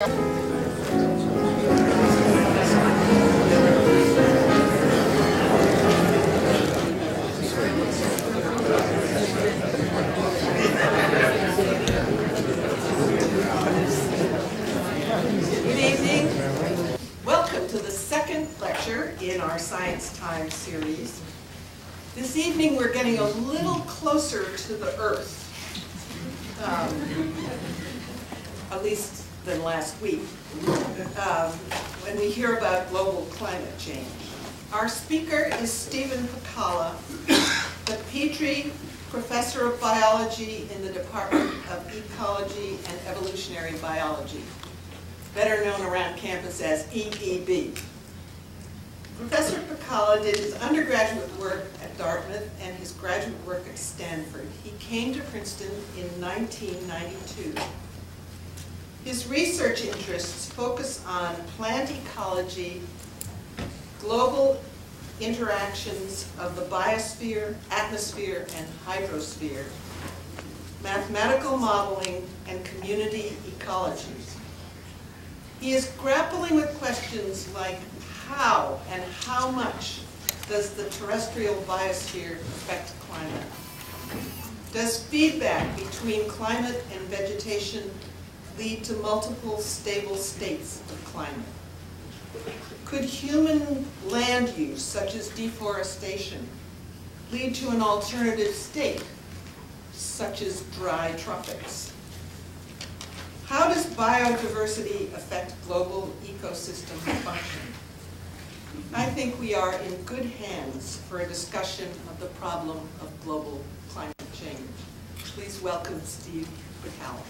In our Science Time series. This evening we're getting a little closer to the Earth, at least than last week, when we hear about global climate change. Our speaker is Stephen Pacala, the Petrie Professor of Biology in the Department of Ecology and Evolutionary Biology, better known around campus as EEB. Professor Pacala did his undergraduate work at Dartmouth and his graduate work at Stanford. He came to Princeton in 1992. His research interests focus on plant ecology, global interactions of the biosphere, atmosphere, and hydrosphere, mathematical modeling, and community ecologies. He is grappling with questions like how and how much does the terrestrial biosphere affect climate? Does feedback between climate and vegetation lead to multiple stable states of climate? Could human land use, such as deforestation, lead to an alternative state, such as dry tropics? How does biodiversity affect global ecosystem function? I think we are in good hands for a discussion of the problem of global climate change. Please welcome Steve Pacala.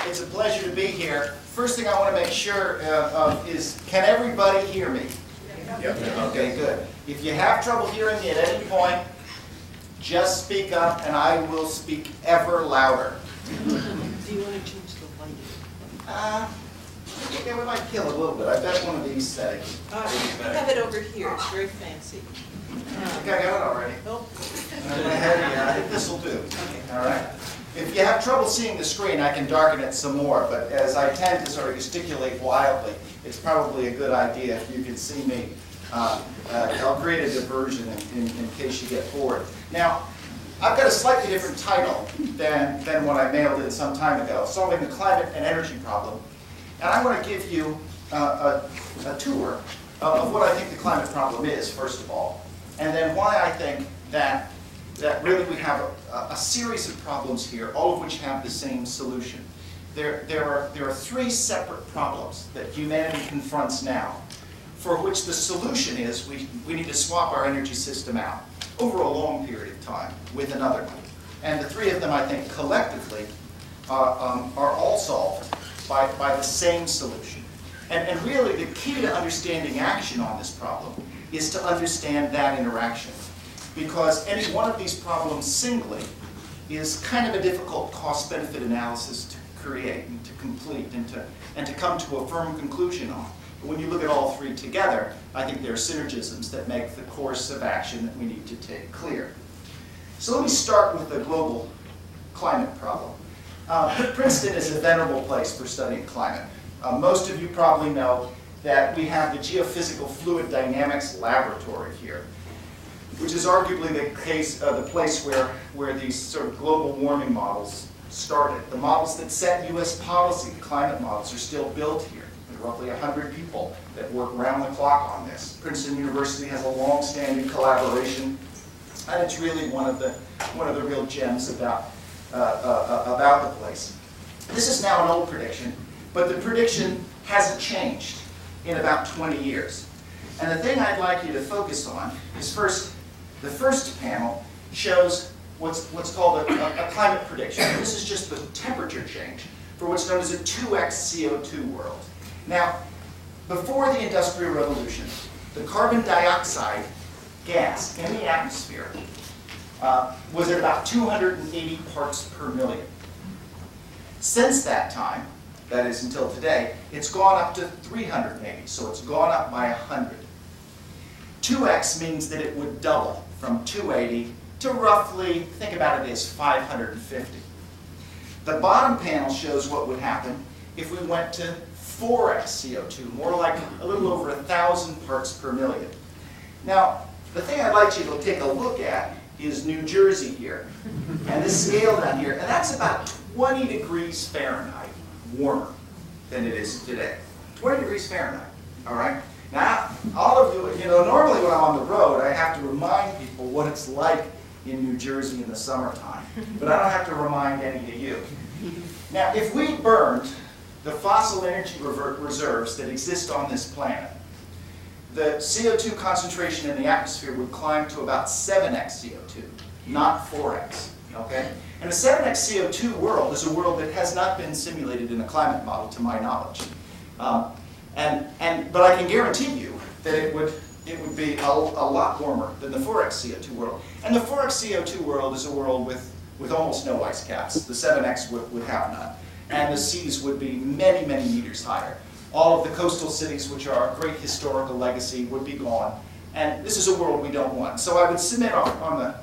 It's a pleasure to be here. First thing I want to make sure of is, can everybody hear me? Yep. Okay, good. If you have trouble hearing me at any point, just speak up and I will speak ever louder. Do you want to change the lighting? Okay, we might kill a little bit. I bet one of these settings. We have it over here. It's very fancy. Okay, I got it already. Nope. In my head, yeah, I think this will do. Okay. All right. If you have trouble seeing the screen, I can darken it some more, but as I tend to sort of gesticulate wildly, it's probably a good idea if you can see me. I'll create a diversion in case you get bored. Now, I've got a slightly different title than what I mailed in some time ago, Solving the Climate and Energy Problem. And I want to give you a tour of what I think the climate problem is, first of all, and then why I think that really we have a series of problems here, all of which have the same solution. There are three separate problems that humanity confronts now, for which the solution is we need to swap our energy system out over a long period of time with another one. And the three of them, I think, collectively are all solved by the same solution. And really, the key to understanding action on this problem is to understand that interaction. Because any one of these problems singly is kind of a difficult cost-benefit analysis to create and to complete and to come to a firm conclusion on. But when you look at all three together, I think there are synergisms that make the course of action that we need to take clear. So let me start with the global climate problem. Princeton is a venerable place for studying climate. Most of you probably know that we have the Geophysical Fluid Dynamics Laboratory here, which is arguably the place where these sort of global warming models started. The models that set U.S. policy, the climate models, are still built here. There are roughly 100 people that work round the clock on this. Princeton University has a long-standing collaboration, and it's really one of the real gems about the place. This is now an old prediction, but the prediction hasn't changed in about 20 years. And the thing I'd like you to focus on is the first panel shows what's called a climate prediction. This is just the temperature change for what's known as a 2x CO2 world. Now, before the Industrial Revolution, the carbon dioxide gas in the atmosphere was at about 280 parts per million. Since that time, that is until today, it's gone up to 380, so it's gone up by 100. 2x means that it would double from 280 to roughly, think about it as 550. The bottom panel shows what would happen if we went to 4x CO2, more like a little over 1,000 parts per million. Now, the thing I'd like you to take a look at is New Jersey here, and this scale down here, and that's about 20 degrees Fahrenheit warmer than it is today. 20 degrees Fahrenheit, all right? Now, all of you, normally when I'm on the road, I have to remind people what it's like in New Jersey in the summertime, but I don't have to remind any of you. Now, if we burned the fossil energy reserves that exist on this planet, the CO2 concentration in the atmosphere would climb to about 7x CO2, not 4x, okay? And a 7x CO2 world is a world that has not been simulated in a climate model, to my knowledge. But I can guarantee you that it would be a lot warmer than the 4x CO2 world. And the 4x CO2 world is a world with almost no ice caps. The 7x would have none. And the seas would be many, many meters higher. All of the coastal cities, which are a great historical legacy, would be gone. And this is a world we don't want. So I would submit on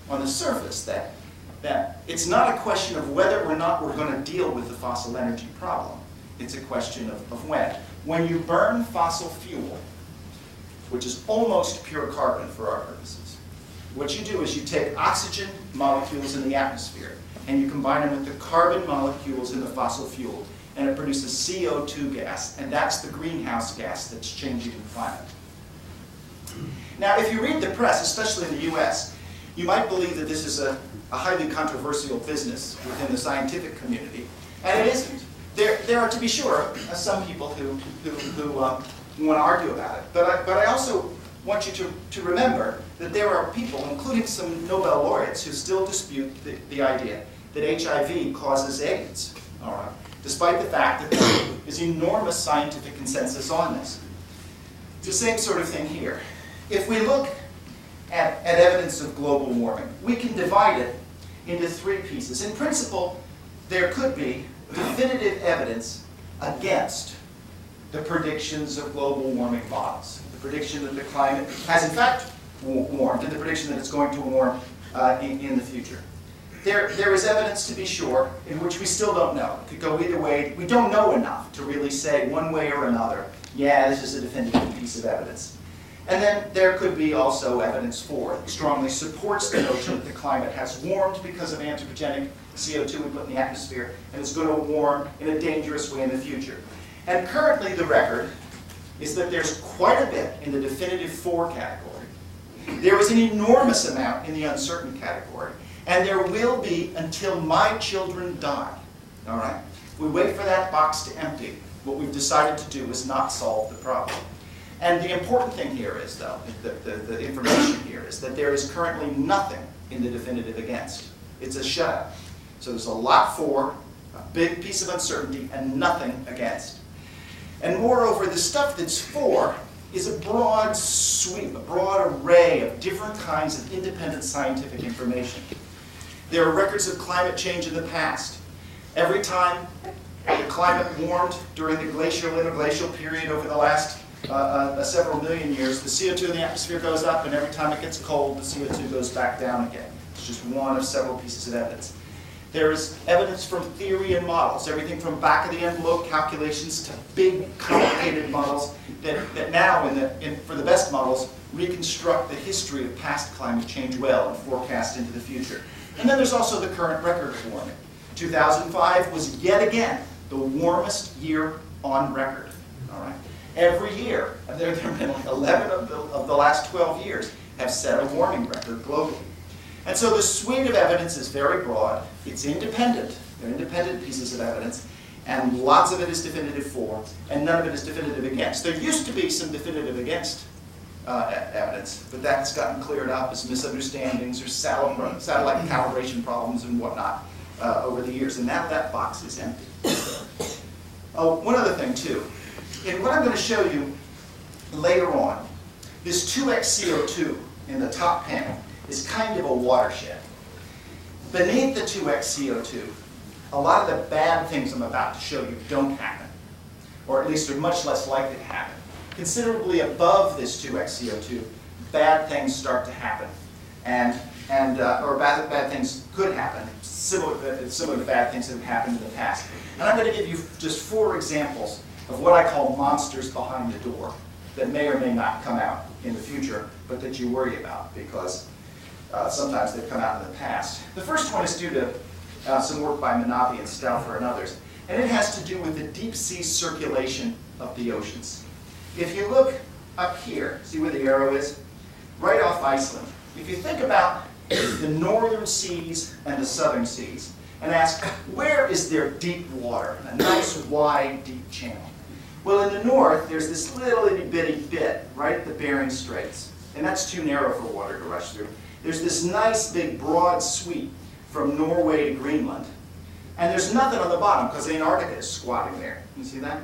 the surface that it's not a question of whether or not we're going to deal with the fossil energy problem. It's a question of when. When you burn fossil fuel, which is almost pure carbon for our purposes, what you do is you take oxygen molecules in the atmosphere and you combine them with the carbon molecules in the fossil fuel, and it produces CO2 gas, and that's the greenhouse gas that's changing the climate. Now, if you read the press, especially in the US, you might believe that this is a highly controversial business within the scientific community, and it isn't. There are, to be sure, some people who want to argue about it, but I also want you to remember that there are people, including some Nobel laureates, who still dispute the idea that HIV causes AIDS, all right, despite the fact that there is enormous scientific consensus on this. It's the same sort of thing here. If we look at evidence of global warming, we can divide it into three pieces. In principle, there could be definitive evidence against the predictions of global warming models. The prediction that the climate has in fact warmed, and the prediction that it's going to warm in the future. There is evidence, to be sure, in which we still don't know. It could go either way. We don't know enough to really say one way or another, yeah, this is a definitive piece of evidence. And then there could be also evidence for it. It strongly supports the notion that the climate has warmed because of anthropogenic CO2 we put in the atmosphere, and it's going to warm in a dangerous way in the future. And currently the record is that there's quite a bit in the definitive for category. There is an enormous amount in the uncertain category. And there will be until my children die, all right? If we wait for that box to empty, what we've decided to do is not solve the problem. And the important thing here is, though, the information here is that there is currently nothing in the definitive against. It's a shutout. So there's a lot for, a big piece of uncertainty, and nothing against. And moreover, the stuff that's for is a broad sweep, a broad array of different kinds of independent scientific information. There are records of climate change in the past. Every time the climate warmed during the glacial interglacial period over the last several million years, the CO2 in the atmosphere goes up, and every time it gets cold, the CO2 goes back down again. It's just one of several pieces of evidence. There is evidence from theory and models, everything from back-of-the-envelope calculations to big, complicated models that now, for the best models, reconstruct the history of past climate change well and forecast into the future. And then there's also the current record of warming. 2005 was yet again the warmest year on record. All right? Every year, there have been 11 of the last 12 years have set a warming record globally. And so the suite of evidence is very broad. It's independent. They're independent pieces of evidence. And lots of it is definitive for, and none of it is definitive against. There used to be some definitive against evidence, but that's gotten cleared up as misunderstandings or satellite calibration problems and whatnot over the years. And now that box is empty. One other thing, too. In what I'm going to show you later on, this 2x CO2 in the top panel is kind of a watershed. Beneath the 2x CO2, a lot of the bad things I'm about to show you don't happen, or at least are much less likely to happen. Considerably above this 2x CO2, bad things start to happen. or bad things could happen, similar to bad things that have happened in the past. And I'm going to give you just 4 examples of what I call monsters behind the door that may or may not come out in the future, but that you worry about because sometimes they've come out in the past. The first one is due to some work by Manabe and Stauffer and others, and it has to do with the deep sea circulation of the oceans. If you look up here, see where the arrow is? Right off Iceland. If you think about the northern seas and the southern seas, and ask, where is there deep water? A nice, wide, deep channel. Well, in the north, there's this little itty-bitty bit right at the Bering Straits, and that's too narrow for water to rush through. There's this nice, big, broad sweep from Norway to Greenland, and there's nothing on the bottom because Antarctica is squatting there. You see that?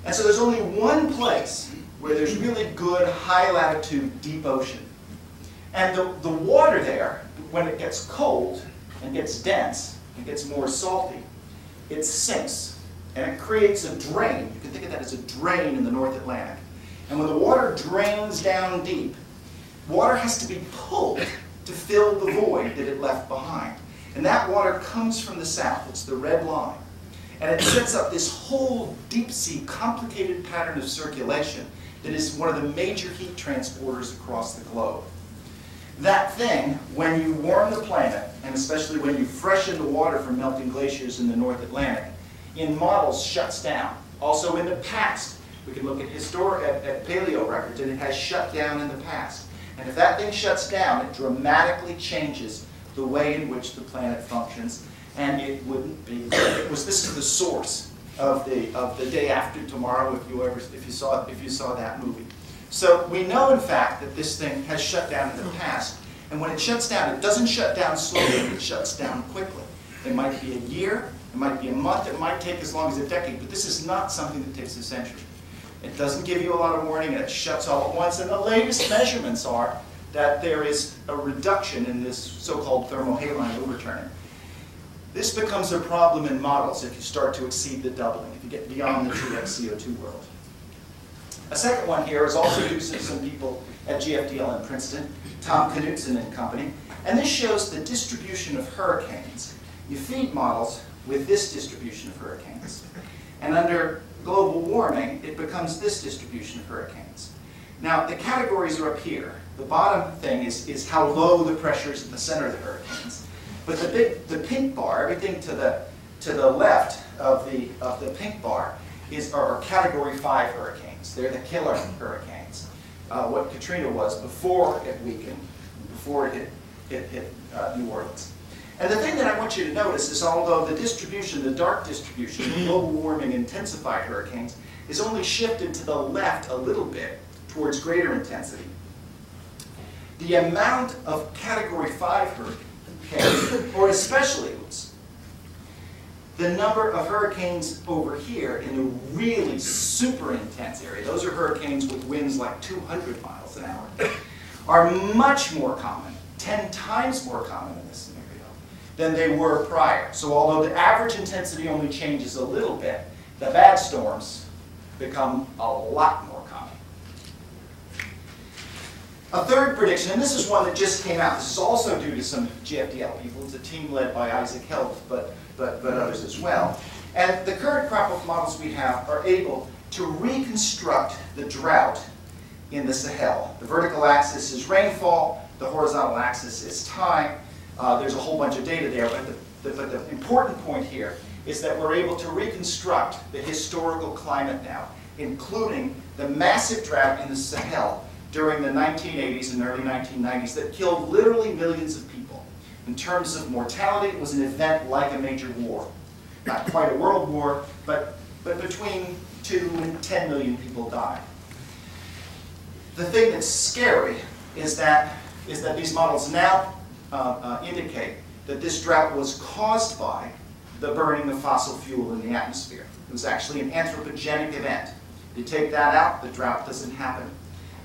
And so there's only one place where there's really good, high-latitude, deep ocean. And the water there, when it gets cold and gets dense and gets more salty, it sinks and it creates a drain. You can think of that as a drain in the North Atlantic. And when the water drains down deep, water has to be pulled to fill the void that it left behind. And that water comes from the south. It's the red line. And it sets up this whole deep sea complicated pattern of circulation that is one of the major heat transporters across the globe. That thing, when you warm the planet, and especially when you freshen the water from melting glaciers in the North Atlantic, in models shuts down. Also in the past, we can look at paleo records, and it has shut down in the past. And if that thing shuts down, it dramatically changes the way in which the planet functions, and it wouldn't be. This is the source of the Day After Tomorrow, if you saw that movie. So we know, in fact, that this thing has shut down in the past. And when it shuts down, it doesn't shut down slowly, it shuts down quickly. It might be a year, it might be a month, it might take as long as a decade, but this is not something that takes a century. It doesn't give you a lot of warning, and it shuts all at once. And the latest measurements are that there is a reduction in this so-called thermohaline overturning. This becomes a problem in models if you start to exceed the doubling, if you get beyond the 2x CO2 world. A second one here is also due to some people at GFDL in Princeton, Tom Knutson and company, and this shows the distribution of hurricanes. You feed models with this distribution of hurricanes, and under global warming, it becomes this distribution of hurricanes. Now, the categories are up here. The bottom thing is how low the pressure is at the center of the hurricanes. But the pink bar, everything to the left of the pink bar, are Category 5 hurricanes. They're the killer hurricanes. What Katrina was before it weakened, before it hit New Orleans. And the thing that I want you to notice is although the distribution, the dark distribution, the global warming intensified hurricanes, is only shifted to the left a little bit towards greater intensity, the amount of Category 5 hurricanes, or especially the number of hurricanes over here in the really super intense area, those are hurricanes with winds like 200 miles an hour, are much more common, 10 times more common in this scenario than they were prior. So although the average intensity only changes a little bit, the bad storms become a lot more common. A third prediction, and this is one that just came out. This is also due to some GFDL people. It's a team led by Isaac Heldt, but others as well. And the current crop of models we have are able to reconstruct the drought in the Sahel. The vertical axis is rainfall, the horizontal axis is time. There's a whole bunch of data there, but the important point here is that we're able to reconstruct the historical climate now, including the massive drought in the Sahel during the 1980s and early 1990s that killed literally millions of people. In terms of mortality, it was an event like a major war. Not quite a world war, but between 2 and 10 million people died. The thing that's scary is that these models now indicate that this drought was caused by the burning of fossil fuel in the atmosphere. It was actually an anthropogenic event. You take that out, the drought doesn't happen.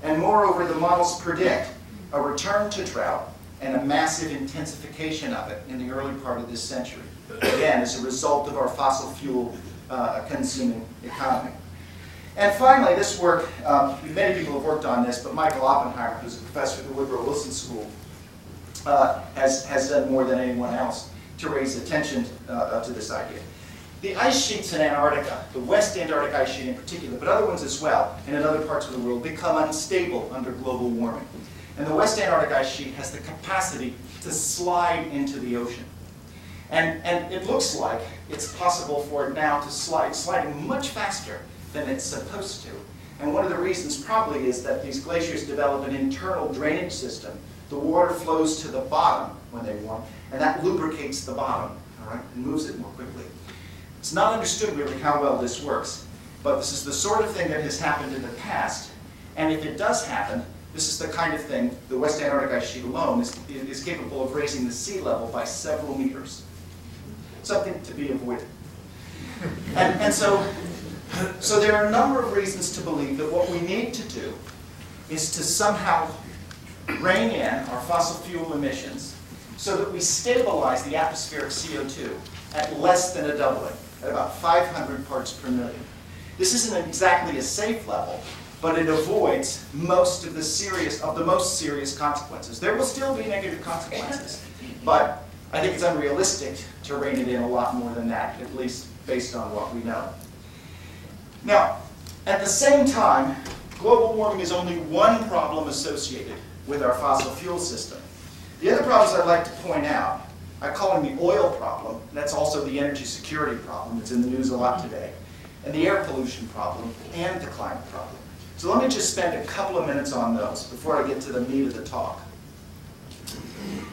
And moreover, the models predict a return to drought and a massive intensification of it in the early part of this century. Again, as a result of our fossil fuel consuming economy. And finally, this work, many people have worked on this, but Michael Oppenheimer, who's a professor at the Woodrow Wilson School has done more than anyone else to raise attention to this idea. The ice sheets in Antarctica, the West Antarctic ice sheet in particular, but other ones as well, and in other parts of the world, become unstable under global warming. And the West Antarctic ice sheet has the capacity to slide into the ocean. And it looks like it's possible for it now to sliding much faster than it's supposed to. And one of the reasons probably is that these glaciers develop an internal drainage system. The water flows to the bottom when they warm, and that lubricates the bottom, all right, and moves it more quickly. It's not understood really how well this works, but this is the sort of thing that has happened in the past, and if it does happen, this is the kind of thing, the West Antarctic ice sheet alone is capable of raising the sea level by several meters. Something to be avoided. And so there are a number of reasons to believe that what we need to do is to somehow rein in our fossil fuel emissions so that we stabilize the atmospheric CO2 at less than a doubling, at about 500 parts per million. This isn't exactly a safe level, but it avoids most of the most serious consequences. There will still be negative consequences, but I think it's unrealistic to rein it in a lot more than that, at least based on what we know. Now, at the same time, global warming is only one problem associated with our fossil fuel system. The other problems I'd like to point out, I call them the oil problem, and that's also the energy security problem that's in the news a lot today, and the air pollution problem, and the climate problem. So let me just spend a couple of minutes on those before I get to the meat of the talk.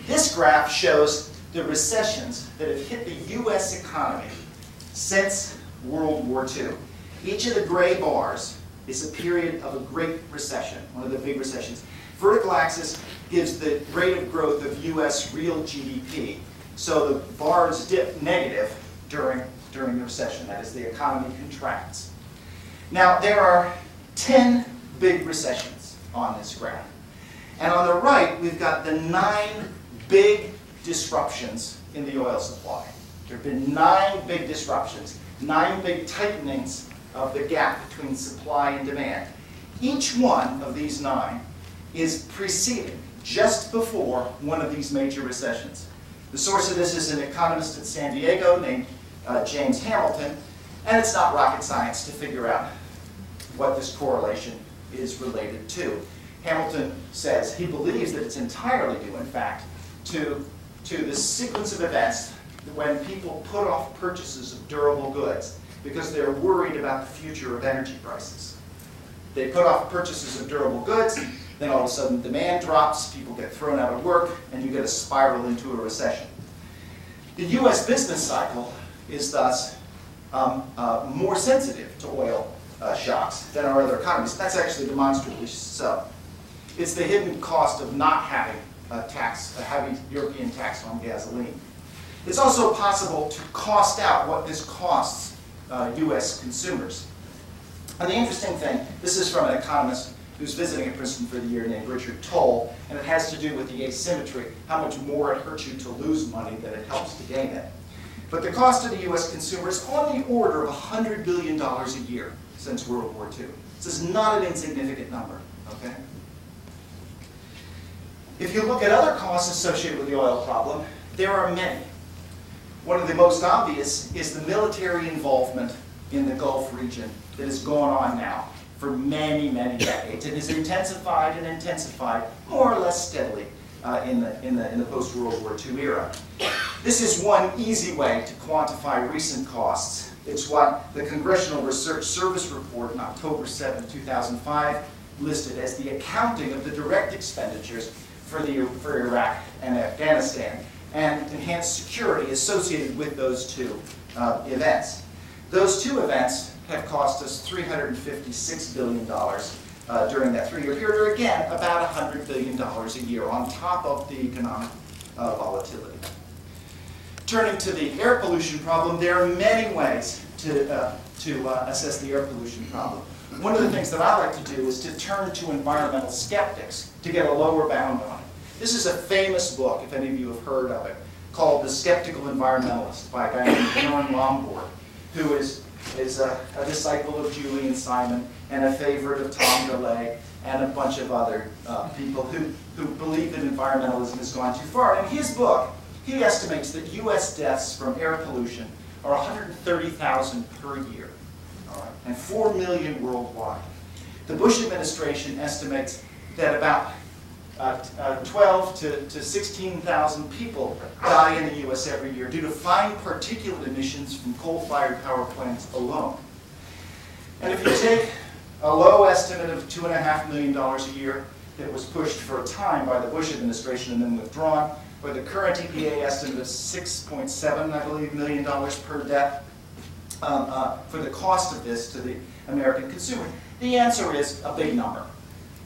This graph shows the recessions that have hit the US economy since World War II. Each of the gray bars is a period of a great recession, one of the big recessions. Vertical axis gives the rate of growth of US real GDP. So the bars dip negative during the recession. That is, the economy contracts. Now, there are 10 big recessions on this graph. And on the right, we've got the 9 big disruptions in the oil supply. There have been 9 big disruptions, 9 big tightenings of the gap between supply and demand. Each one of these 9 is preceded just before one of these major recessions. The source of this is an economist at San Diego named James Hamilton, and it's not rocket science to figure out what this correlation is related to. Hamilton says he believes that it's entirely due, in fact, to the sequence of events when people put off purchases of durable goods because they're worried about the future of energy prices. They put off purchases of durable goods, then all of a sudden demand drops, people get thrown out of work, and you get a spiral into a recession. The US business cycle is thus more sensitive to oil shocks than our other economies. That's actually demonstrably so. It's the hidden cost of not having a heavy European tax on gasoline. It's also possible to cost out what this costs US consumers. And the interesting thing, this is from an economist who's visiting at Princeton for the year named Richard Toll, and it has to do with the asymmetry, how much more it hurts you to lose money than it helps to gain it. But the cost of the US consumer is on the order of $100 billion a year since World War II. This is not an insignificant number, okay? If you look at other costs associated with the oil problem, there are many. One of the most obvious is the military involvement in the Gulf region that has gone on now for many, many decades. It has intensified and intensified more or less steadily in the post-World War II era. This is one easy way to quantify recent costs. It's what the Congressional Research Service report on October 7, 2005 listed as the accounting of the direct expenditures for Iraq and Afghanistan and enhanced security associated with those two events. Those two events have cost us $356 billion during that 3-year period, or again, about $100 billion a year on top of the economic volatility. Turning to the air pollution problem, there are many ways to assess the air pollution problem. One of the things that I like to do is to turn to environmental skeptics to get a lower bound on it. This is a famous book, if any of you have heard of it, called The Skeptical Environmentalist by a guy named Bjorn Lomborg, who is a disciple of Julian Simon and a favorite of Tom DeLay and a bunch of other people who believe that environmentalism has gone too far. In his book, he estimates that US deaths from air pollution are 130,000 per year, all right, and 4 million worldwide. The Bush administration estimates that about 12 to 16,000 people die in the US every year due to fine particulate emissions from coal-fired power plants alone. And if you take a low estimate of $2.5 million a year that was pushed for a time by the Bush administration and then withdrawn, or the current EPA estimate of $6.7, I believe, million per death for the cost of this to the American consumer. The answer is a big number.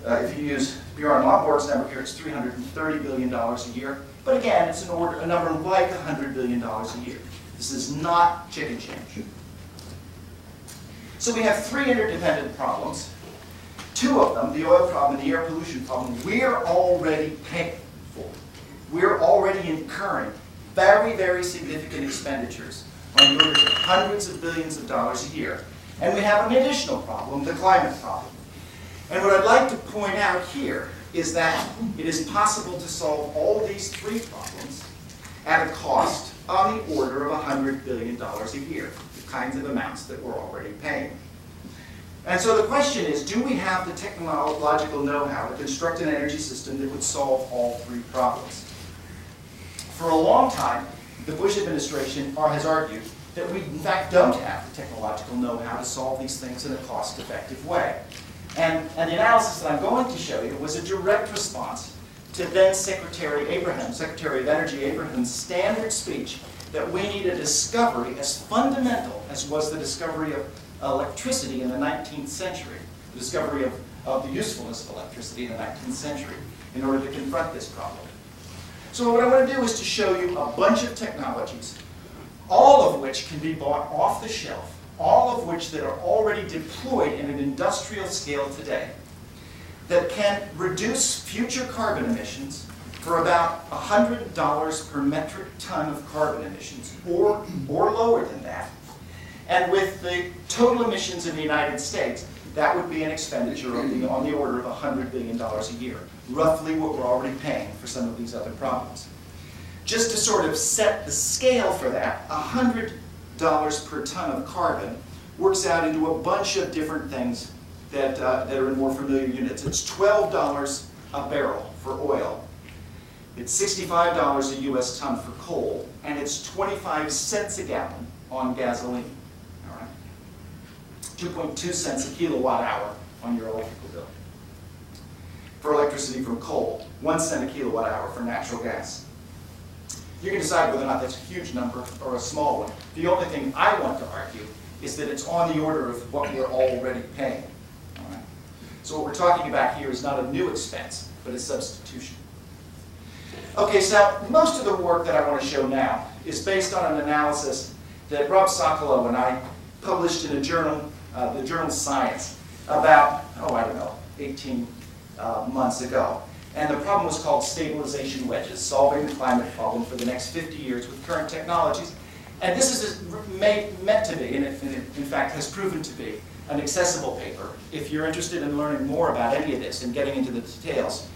If you use Bjorn Lomborg's number here, it's $330 billion a year. But again, it's a number like $100 billion a year. This is not chicken change. So we have three interdependent problems. Two of them, the oil problem and the air pollution problem, we're already paying for. We're already incurring very, very significant expenditures on the order of hundreds of billions of dollars a year. And we have an additional problem, the climate problem. And what I'd like to point out here is that it is possible to solve all these three problems at a cost on the order of $100 billion a year, the kinds of amounts that we're already paying. And so the question is, do we have the technological know-how to construct an energy system that would solve all three problems? For a long time, the Bush administration has argued that we in fact don't have the technological know-how to solve these things in a cost-effective way. And the analysis that I'm going to show you was a direct response to then Secretary of Energy Abraham's standard speech that we need a discovery as fundamental as was the discovery of electricity in the 19th century, the discovery of the usefulness of electricity in the 19th century in order to confront this problem. So what I want to do is to show you a bunch of technologies, all of which can be bought off the shelf, all of which that are already deployed in an industrial scale today, that can reduce future carbon emissions for about $100 per metric ton of carbon emissions, or lower than that. And with the total emissions in the United States, that would be an expenditure on the order of $100 billion a year, roughly what we're already paying for some of these other problems. Just to sort of set the scale for that, $100 per ton of carbon works out into a bunch of different things that are in more familiar units. It's $12 a barrel for oil. It's $65 a US ton for coal, and it's 25 cents a gallon on gasoline. All right? 2.2 cents a kilowatt hour on your electrical bill. For electricity from coal, 1 cent a kilowatt hour for natural gas. You can decide whether or not that's a huge number or a small one. The only thing I want to argue is that it's on the order of what we're already paying. All right? So what we're talking about here is not a new expense, but a substitution. Okay, so most of the work that I want to show now is based on an analysis that Rob Sokolow and I published in a journal, the journal Science, about, 18 months ago. And the problem was called stabilization wedges, solving the climate problem for the next 50 years with current technologies. And this is meant to be, and it in fact has proven to be, an accessible paper. If you're interested in learning more about any of this and getting into the details,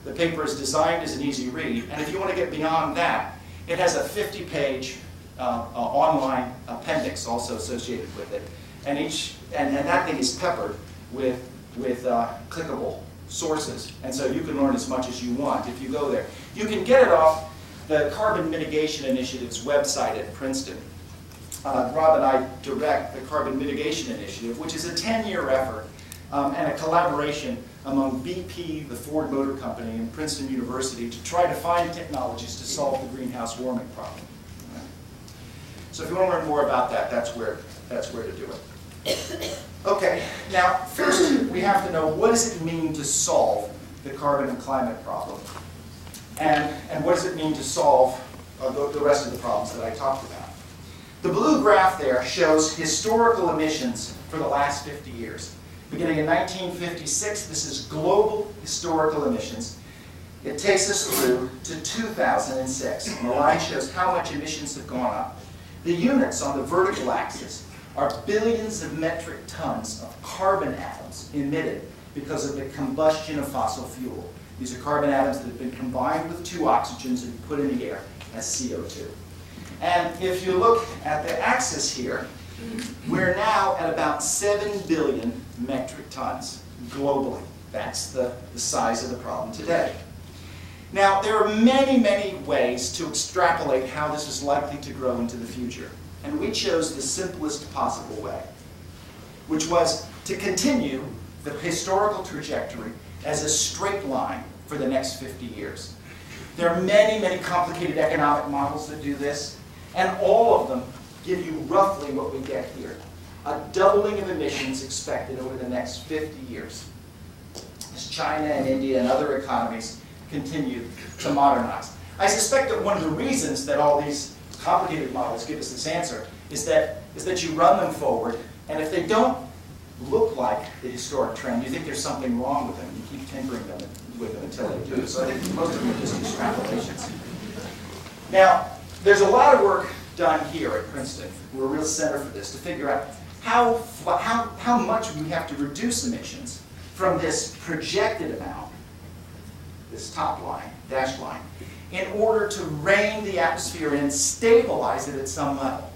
the paper is designed as an easy read. And if you want to get beyond that, it has a 50-page online appendix also associated with it. And that thing is peppered with clickable sources. And so you can learn as much as you want if you go there. You can get it off the Carbon Mitigation Initiative's website at Princeton. Rob and I direct the Carbon Mitigation Initiative, which is a 10-year effort and a collaboration among BP, the Ford Motor Company, and Princeton University to try to find technologies to solve the greenhouse warming problem. So if you want to learn more about that, that's where to do it. Okay, now first we have to know, what does it mean to solve the carbon and climate problem? And what does it mean to solve the rest of the problems that I talked about? The blue graph there shows historical emissions for the last 50 years. Beginning in 1956, this is global historical emissions. It takes us through to 2006. And the line shows how much emissions have gone up. The units on the vertical axis are billions of metric tons of carbon atoms emitted because of the combustion of fossil fuel. These are carbon atoms that have been combined with two oxygens and put in the air as CO2. And if you look at the axis here, we're now at about 7 billion metric tons globally. That's the size of the problem today. Now, there are many, many ways to extrapolate how this is likely to grow into the future. And we chose the simplest possible way, which was to continue the historical trajectory as a straight line for the next 50 years. There are many, many complicated economic models that do this, and all of them give you roughly what we get here. A doubling of emissions expected over the next 50 years as China and India and other economies continue to modernize. I suspect that one of the reasons that all these complicated models give us this answer is that you run them forward, and if they don't look like the historic trend, you think there's something wrong with them. You keep tinkering with them until they do. So I think most of them are just extrapolations. Now, there's a lot of work done here at Princeton. We're a real center for this, to figure out how much we have to reduce emissions from this projected amount, this top line, dashed line, in order to rein the atmosphere in and stabilize it at some level.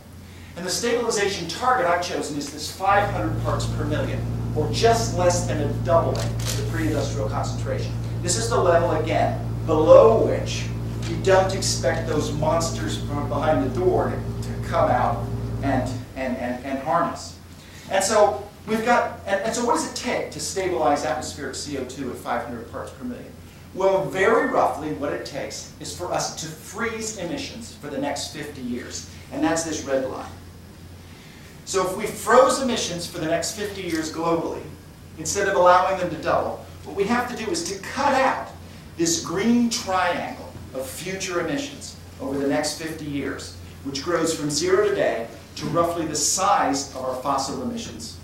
And the stabilization target I've chosen is this 500 parts per million, or just less than a doubling of the pre-industrial concentration. This is the level, again, below which you don't expect those monsters from behind the door to come out and harm us. And so we've got, and so what does it take to stabilize atmospheric CO2 at 500 parts per million? Well, very roughly, what it takes is for us to freeze emissions for the next 50 years. And that's this red line. So if we froze emissions for the next 50 years globally, instead of allowing them to double, what we have to do is to cut out this green triangle of future emissions over the next 50 years, which grows from 0 today to roughly the size of our fossil emissions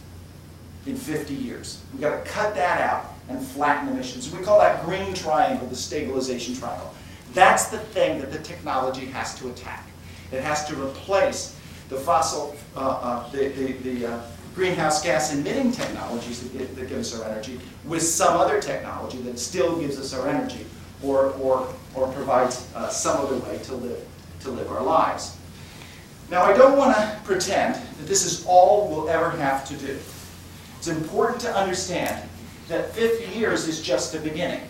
in 50 years. We've got to cut that out and flatten emissions. We call that green triangle the stabilization triangle. That's the thing that the technology has to attack. It has to replace the fossil, the greenhouse gas emitting technologies that give us our energy with some other technology that still gives us our energy or provides some other way to live our lives. Now, I don't want to pretend that this is all we'll ever have to do. It's important to understand that 50 years is just the beginning.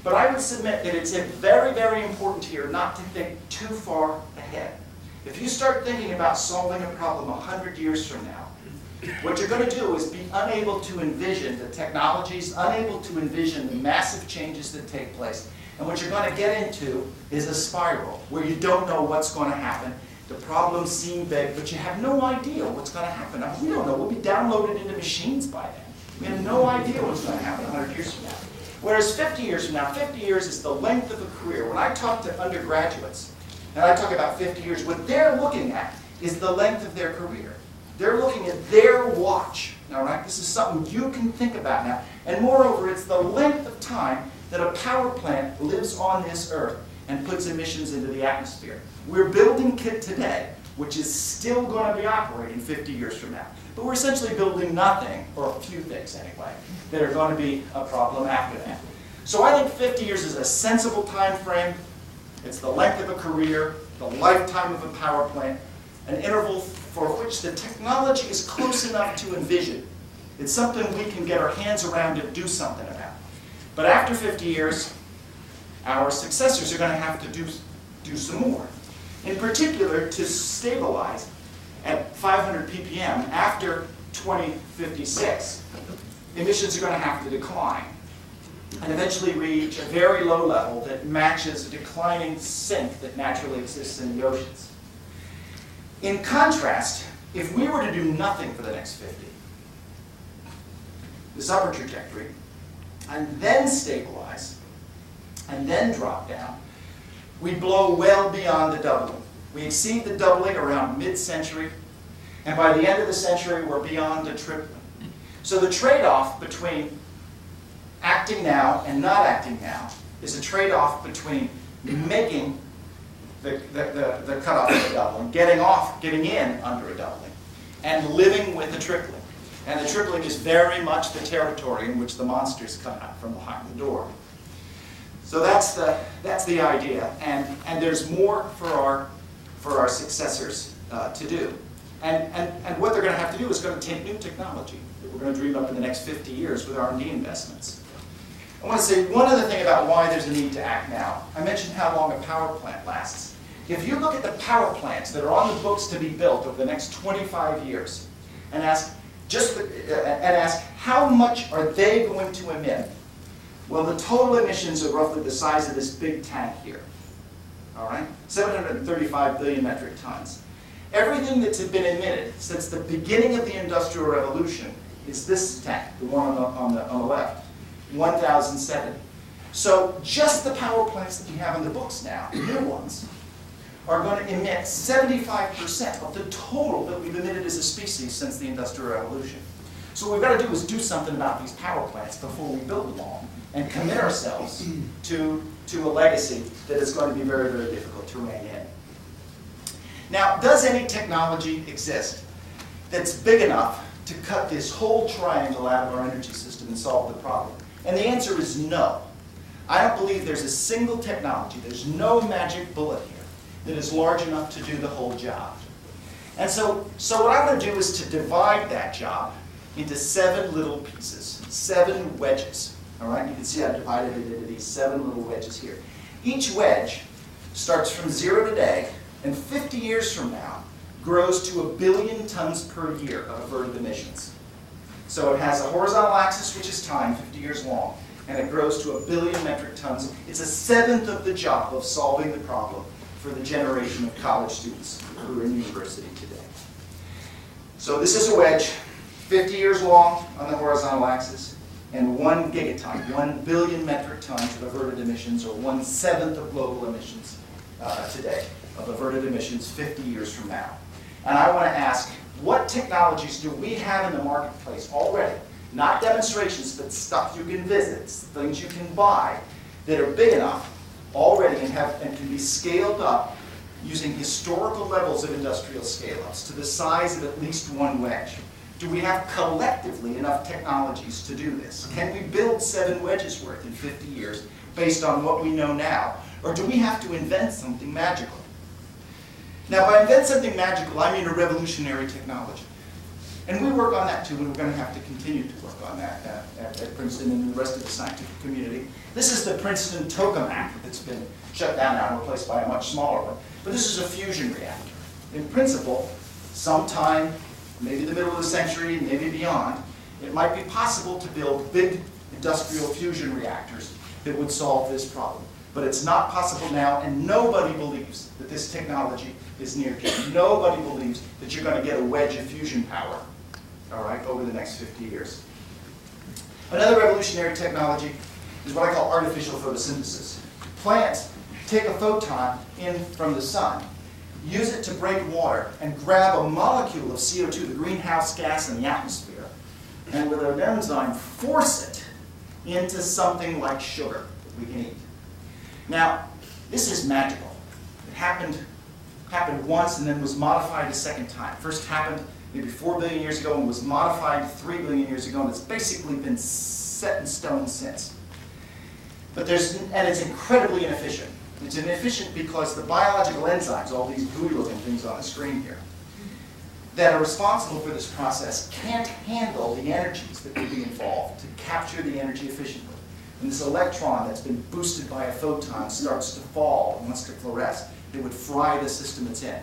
But I would submit that it's very, very important here not to think too far ahead. If you start thinking about solving a problem 100 years from now, what you're going to do is be unable to envision the technologies, unable to envision the massive changes that take place. And what you're going to get into is a spiral where you don't know what's going to happen. The problems seem big, but you have no idea what's going to happen. Now, we don't know. We'll be downloaded into machines by then. We have no idea what's going to happen 100 years from now. Whereas 50 years from now, 50 years is the length of a career. When I talk to undergraduates, and I talk about 50 years, what they're looking at is the length of their career. They're looking at their watch. All right? This is something you can think about now. And moreover, it's the length of time that a power plant lives on this earth and puts emissions into the atmosphere. We're building KIT today, which is still going to be operating 50 years from now. But we're essentially building nothing, or a few things anyway, that are going to be a problem after that. So I think 50 years is a sensible time frame. It's the length of a career, the lifetime of a power plant, an interval for which the technology is close enough to envision. It's something we can get our hands around and do something about. But after 50 years, our successors are going to have to do some more. In particular, to stabilize at 500 ppm after 2056, emissions are going to have to decline and eventually reach a very low level that matches a declining sink that naturally exists in the oceans. In contrast, if we were to do nothing for the next 50, this upper trajectory, and then stabilize, and then drop down, we blow well beyond the doubling. We exceed the doubling around mid-century, and by the end of the century, we're beyond a tripling. So the trade-off between acting now and not acting now is a trade-off between making the cutoff of a doubling, getting in under a doubling, and living with a tripling. And the tripling is very much the territory in which the monsters come out from behind the door. So that's the idea, and there's more for our successors to do. And what they're going to have to do is going to take new technology that we're going to dream up in the next 50 years with R&D investments. I want to say one other thing about why there's a need to act now. I mentioned how long a power plant lasts. If you look at the power plants that are on the books to be built over the next 25 years and ask how much are they going to emit, well, the total emissions are roughly the size of this big tank here. All right? 735 billion metric tons. Everything that's been emitted since the beginning of the Industrial Revolution is this tank, the one on the left, 1,007. So just the power plants that we have on the books now, the new ones, are going to emit 75% of the total that we've emitted as a species since the Industrial Revolution. So what we've got to do is do something about these power plants before we build them all and commit ourselves to a legacy that is going to be very, very difficult to rein in. Now, does any technology exist that's big enough to cut this whole triangle out of our energy system and solve the problem? And the answer is no. I don't believe there's a single technology, there's no magic bullet here that is large enough to do the whole job. And so what I'm going to do is to divide that job into 7 little pieces, 7 wedges. All right, you can see I've divided it into these 7 little wedges here. Each wedge starts from 0 today, and 50 years from now grows to 1 billion tons per year of averted emissions. So it has a horizontal axis, which is time, 50 years long, and it grows to 1 billion metric tons. It's 1/7 of the job of solving the problem for the generation of college students who are in university today. So this is a wedge, 50 years long on the horizontal axis, and 1 gigaton, 1 billion metric tons of averted emissions, or 1/7 of global emissions today, of averted emissions 50 years from now. And I want to ask, what technologies do we have in the marketplace already, not demonstrations, but stuff you can visit, things you can buy, that are big enough already and can be scaled up using historical levels of industrial scale-ups to the size of at least 1 wedge? Do we have collectively enough technologies to do this? Can we build 7 wedges worth in 50 years based on what we know now? Or do we have to invent something magical? Now, by invent something magical, I mean a revolutionary technology. And we work on that too, and we're going to have to continue to work on that at Princeton and the rest of the scientific community. This is the Princeton tokamak that's been shut down now and replaced by a much smaller one. But this is a fusion reactor. In principle, sometime, maybe the middle of the century, maybe beyond, it might be possible to build big industrial fusion reactors that would solve this problem. But it's not possible now, and nobody believes that this technology is near term. Nobody believes that you're going to get a wedge of fusion power, all right, over the next 50 years. Another revolutionary technology is what I call artificial photosynthesis. Plants take a photon in from the sun, use it to break water, and grab a molecule of CO2, the greenhouse gas in the atmosphere, and with an enzyme force it into something like sugar that we can eat. Now, this is magical. It happened once and then was modified a second time. First happened maybe 4 billion years ago and was modified 3 billion years ago, and it's basically been set in stone since. But it's incredibly inefficient. It's inefficient because the biological enzymes, all these gooey-looking things on the screen here, that are responsible for this process can't handle the energies that would be involved to capture the energy efficiently. When this electron that's been boosted by a photon starts to fall and wants to fluoresce, it would fry the system it's in.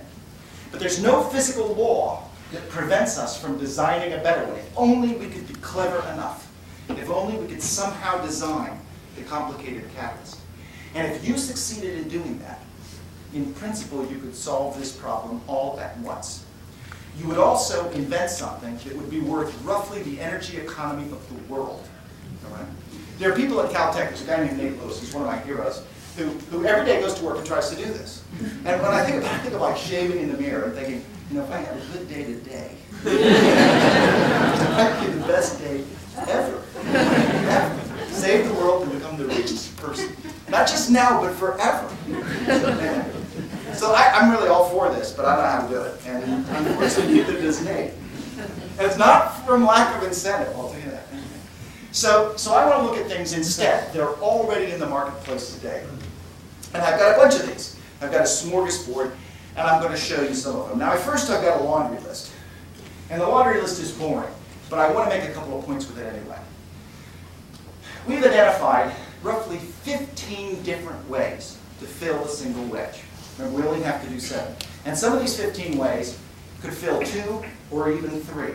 But there's no physical law that prevents us from designing a better way. If only we could be clever enough. If only we could somehow design the complicated catalyst. And if you succeeded in doing that, in principle, you could solve this problem all at once. You would also invent something that would be worth roughly the energy economy of the world. All right? There are people at Caltech, there's a guy named Nate Lewis, who's one of my heroes, who every day goes to work and tries to do this. And when I think of like shaving in the mirror and thinking, you know, if I had a good day today, it might be the best day ever. Save the world and become the richest person. Not just now, but forever. So I'm really all for this, but I don't know how to do it. And unfortunately, neither does Nate. It's not from lack of incentive, I'll tell you that. So I want to look at things instead. They're already in the marketplace today. And I've got a bunch of these. I've got a smorgasbord, and I'm going to show you some of them. Now, first I've got a laundry list. And the laundry list is boring, but I want to make a couple of points with it anyway. We've identified roughly 15 different ways to fill a single wedge. Remember, we only have to do 7. And some of these 15 ways could fill 2 or even 3.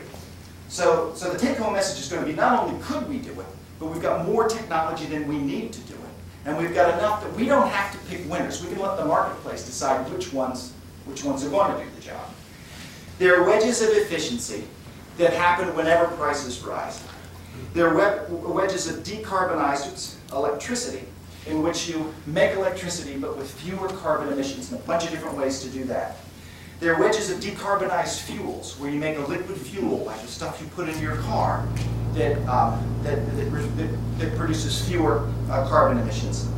So the take-home message is going to be not only could we do it, but we've got more technology than we need to do it. And we've got enough that we don't have to pick winners. We can let the marketplace decide which ones are going to do the job. There are wedges of efficiency that happen whenever prices rise. There are wedges of decarbonized electricity, in which you make electricity but with fewer carbon emissions, and a bunch of different ways to do that. There are wedges of decarbonized fuels, where you make a liquid fuel, like the stuff you put in your car, that produces fewer carbon emissions.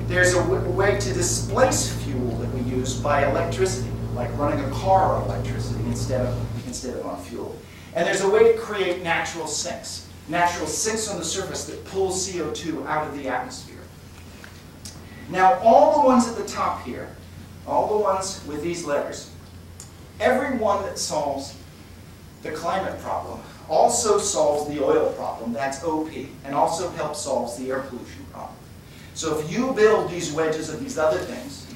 There's a way to displace fuel that we use by electricity, like running a car on electricity instead of on fuel. And there's a way to create natural sinks on the surface that pull CO2 out of the atmosphere. Now, all the ones at the top here, all the ones with these letters, every one that solves the climate problem also solves the oil problem, that's OP, and also helps solve the air pollution problem. So if you build these wedges of these other things,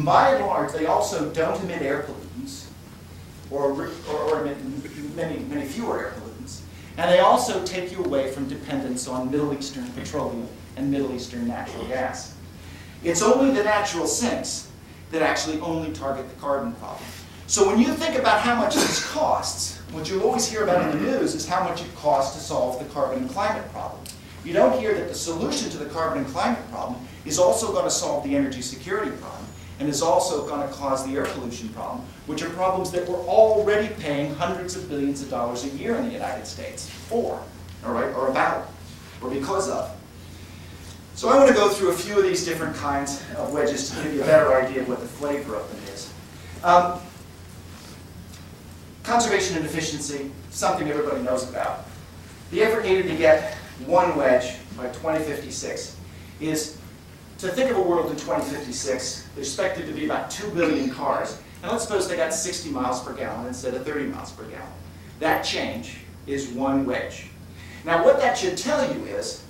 by and large, they also don't emit air pollutants, or emit many fewer air pollutants, and they also take you away from dependence on Middle Eastern petroleum and Middle Eastern natural gas. It's only the natural sinks that actually only target the carbon problem. So when you think about how much this costs, what you always hear about in the news is how much it costs to solve the carbon and climate problem. You don't hear that the solution to the carbon and climate problem is also going to solve the energy security problem, and is also going to cause the air pollution problem, which are problems that we're already paying hundreds of billions of dollars a year in the United States for, all right, or about, or because of. So I want to go through a few of these different kinds of wedges to give you a better idea of what the flavor of them is. Conservation and efficiency, something everybody knows about. The effort needed to get one wedge by 2056 is to think of a world in 2056, there's expected to be about 2 billion cars, and let's suppose they got 60 miles per gallon instead of 30 miles per gallon. That change is one wedge. Now what that should tell you is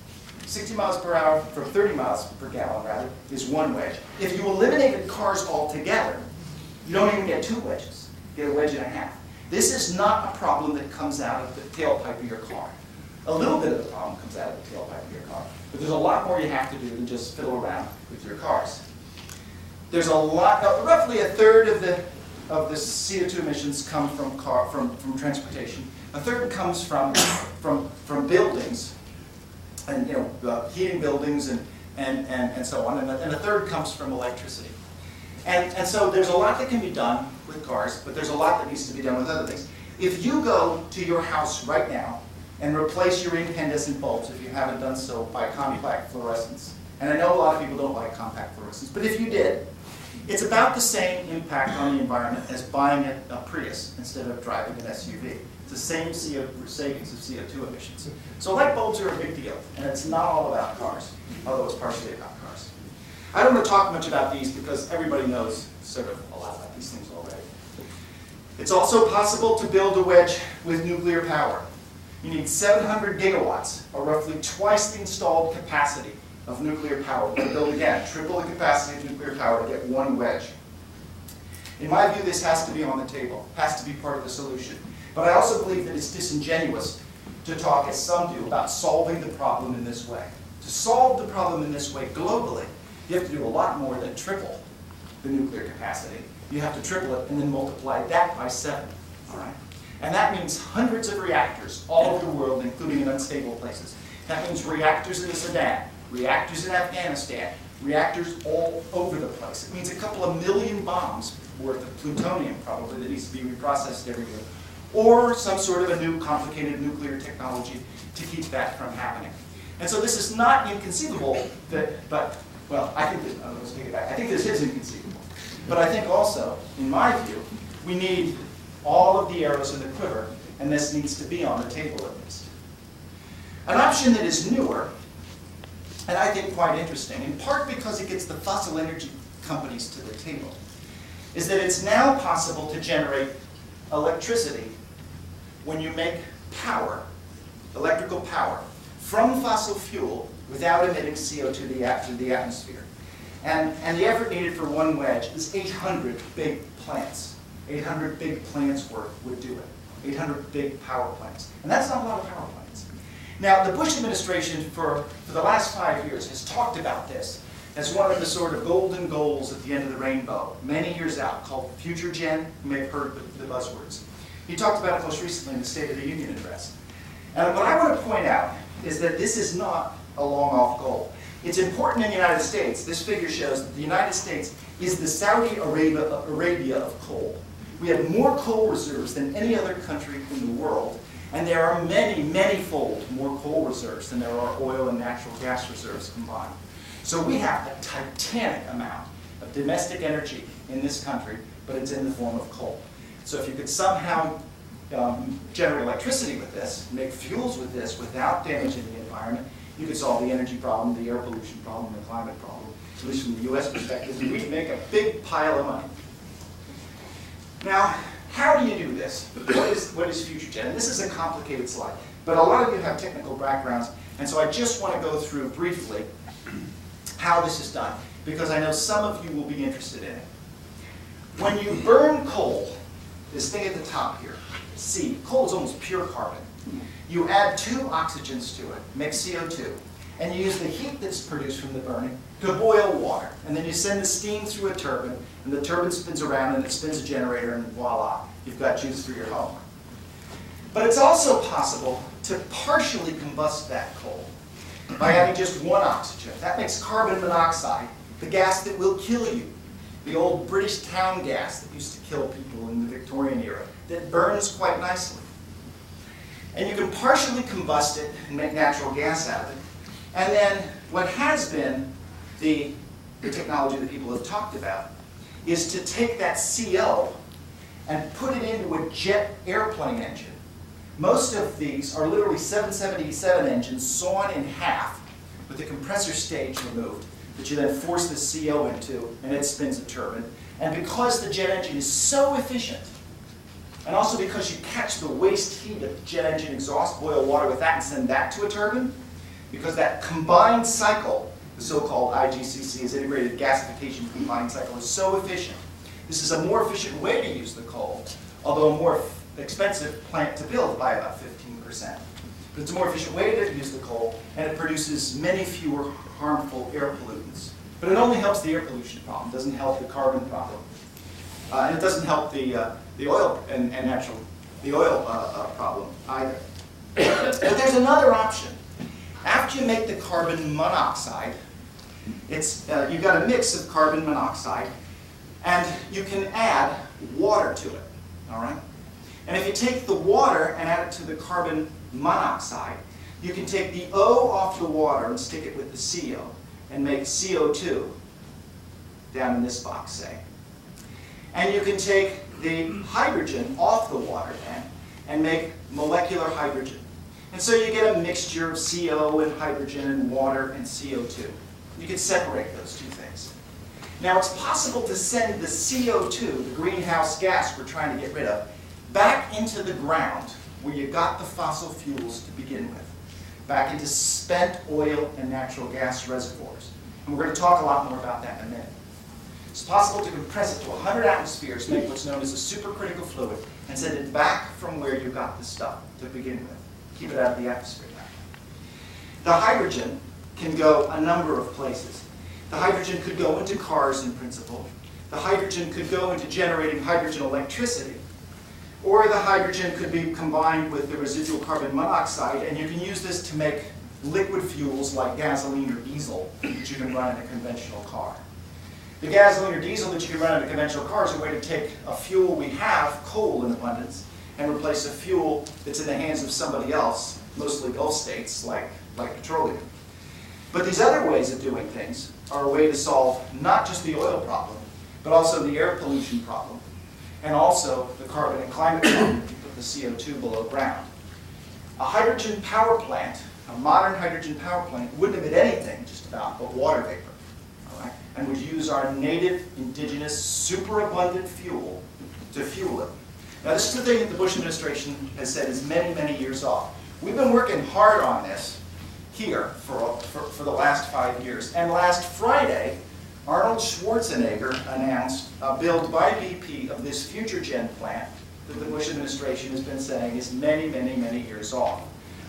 60 miles per hour for 30 miles per gallon, rather, is one wedge. If you eliminated cars altogether, you don't even get 2 wedges. You get a wedge and a half. This is not a problem that comes out of the tailpipe of your car. A little bit of the problem comes out of the tailpipe of your car, but there's a lot more you have to do than just fiddle around with your cars. There's a lot, roughly a third of the CO2 emissions come from transportation. A third comes from buildings, and heating buildings and so on, and a third comes from electricity. And so there's a lot that can be done with cars, but there's a lot that needs to be done with other things. If you go to your house right now and replace your incandescent bulbs, if you haven't done so, by compact fluorescents, and I know a lot of people don't like compact fluorescents, but if you did, it's about the same impact on the environment as buying a Prius instead of driving an SUV. It's the same savings of CO2 emissions. So light bulbs are a big deal, and it's not all about cars, although it's partially about cars. I don't want to talk much about these because everybody knows sort of a lot about these things already. It's also possible to build a wedge with nuclear power. You need 700 gigawatts, or roughly twice the installed capacity of nuclear power. To build again, triple the capacity of nuclear power to get one wedge. In my view, this has to be on the table, has to be part of the solution. But I also believe that it's disingenuous to talk, as some do, about solving the problem in this way. To solve the problem in this way globally, you have to do a lot more than triple the nuclear capacity. You have to triple it and then multiply that by 7. All right? And that means hundreds of reactors all over the world, including in unstable places. That means reactors in Sudan, reactors in Afghanistan, reactors all over the place. It means a couple of million bombs worth of plutonium, probably, that needs to be reprocessed every year. Or some sort of a new complicated nuclear technology to keep that from happening. And so this is not inconceivable, well, I think let's take it back. I think this is inconceivable. But I think also, in my view, we need all of the arrows in the quiver and this needs to be on the table at least. An option that is newer, and I think quite interesting, in part because it gets the fossil energy companies to the table, is that it's now possible to generate electricity when you make power, electrical power, from fossil fuel without emitting CO2 to the atmosphere. And the effort needed for one wedge is 800 big plants. 800 big plants worth would do it. 800 big power plants. And that's not a lot of power plants. Now, the Bush administration for the last 5 years has talked about this as one of the sort of golden goals at the end of the rainbow, many years out, called Future Gen. You may have heard the buzzwords. He talked about it most recently in the State of the Union address. And what I want to point out is that this is not a long-off goal. It's important in the United States. This figure shows that the United States is the Saudi Arabia of coal. We have more coal reserves than any other country in the world, and there are many, many-fold more coal reserves than there are oil and natural gas reserves combined. So we have a titanic amount of domestic energy in this country, but it's in the form of coal. So if you could somehow generate electricity with this, make fuels with this without damaging the environment, you could solve the energy problem, the air pollution problem, the climate problem. At least from the US perspective, we'd make a big pile of money. Now, how do you do this? What is Future Gen? And this is a complicated slide, but a lot of you have technical backgrounds, and so I just want to go through briefly how this is done, because I know some of you will be interested in it. When you burn coal, this thing at the top here, C, coal is almost pure carbon. You add 2 oxygens to it, make CO2, and you use the heat that's produced from the burning to boil water. And then you send the steam through a turbine, and the turbine spins around, and it spins a generator, and voila, you've got juice for your home. But it's also possible to partially combust that coal by adding just 1 oxygen. That makes carbon monoxide, the gas that will kill you, the old British town gas that used to kill people in the Victorian era, that burns quite nicely. And you can partially combust it and make natural gas out of it. And then what has been the technology that people have talked about is to take that CO and put it into a jet airplane engine. Most of these are literally 777 engines sawn in half with the compressor stage removed that you then force the CO into, and it spins a turbine. And because the jet engine is so efficient, and also because you catch the waste heat of the jet engine exhaust, boil water with that, and send that to a turbine, because that combined cycle, the so-called IGCC, is integrated gasification combined cycle, is so efficient. This is a more efficient way to use the coal, although a more expensive plant to build by about 15%. But it's a more efficient way to use the coal, and it produces many fewer harmful air pollutants. But it only helps the air pollution problem, doesn't help the carbon problem. And it doesn't help the oil and problem either. But there's another option. After you make the carbon monoxide, you've got a mix of carbon monoxide, and you can add water to it. All right? And if you take the water and add it to the carbon monoxide, you can take the O off the water and stick it with the CO and make CO2 down in this box, say. And you can take the hydrogen off the water then and make molecular hydrogen. And so you get a mixture of CO and hydrogen and water and CO2. You can separate those 2 things. Now it's possible to send the CO2, the greenhouse gas we're trying to get rid of, back into the ground where you got the fossil fuels to begin with, back into spent oil and natural gas reservoirs. And we're going to talk a lot more about that in a minute. It's possible to compress it to 100 atmospheres, make what's known as a supercritical fluid, and send it back from where you got the stuff to begin with. Keep it out of the atmosphere now. The hydrogen can go a number of places. The hydrogen could go into cars in principle. The hydrogen could go into generating hydrogen electricity. Or the hydrogen could be combined with the residual carbon monoxide, and you can use this to make liquid fuels like gasoline or diesel that you can run in a conventional car. The gasoline or diesel that you can run in a conventional car is a way to take a fuel we have, coal in abundance, and replace a fuel that's in the hands of somebody else, mostly Gulf states, like petroleum. But these other ways of doing things are a way to solve not just the oil problem, but also the air pollution problem, and also the carbon and climate problem that people the CO2 below ground. A hydrogen power plant, a modern hydrogen power plant, wouldn't emit anything just about but water vapor, all right? And would use our native, indigenous, superabundant fuel to fuel it. Now this is the thing that the Bush administration has said is many, many years off. We've been working hard on this here for the last 5 years. And last Friday, Arnold Schwarzenegger announced a build by BP of this FutureGen plant that the Bush administration has been saying is many, many, many years off.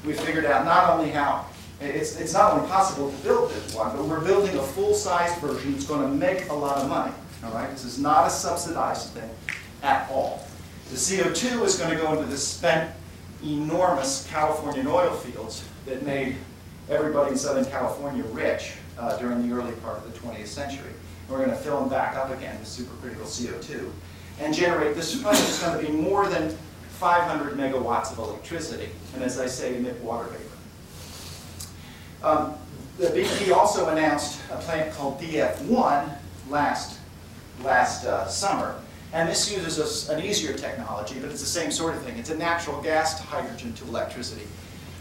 We figured out not only how, it's not only possible to build this one, but we're building a full-size version that's going to make a lot of money. All right? This is not a subsidized thing at all. The CO2 is going to go into the spent, enormous Californian oil fields that made everybody in Southern California rich during the early part of the 20th century. We're going to fill them back up again with supercritical CO2 and generate, this plant is going to be more than 500 megawatts of electricity, and as I say, emit water vapor. The BP also announced a plant called DF1 last summer, and this uses an easier technology, but it's the same sort of thing. It's a natural gas to hydrogen to electricity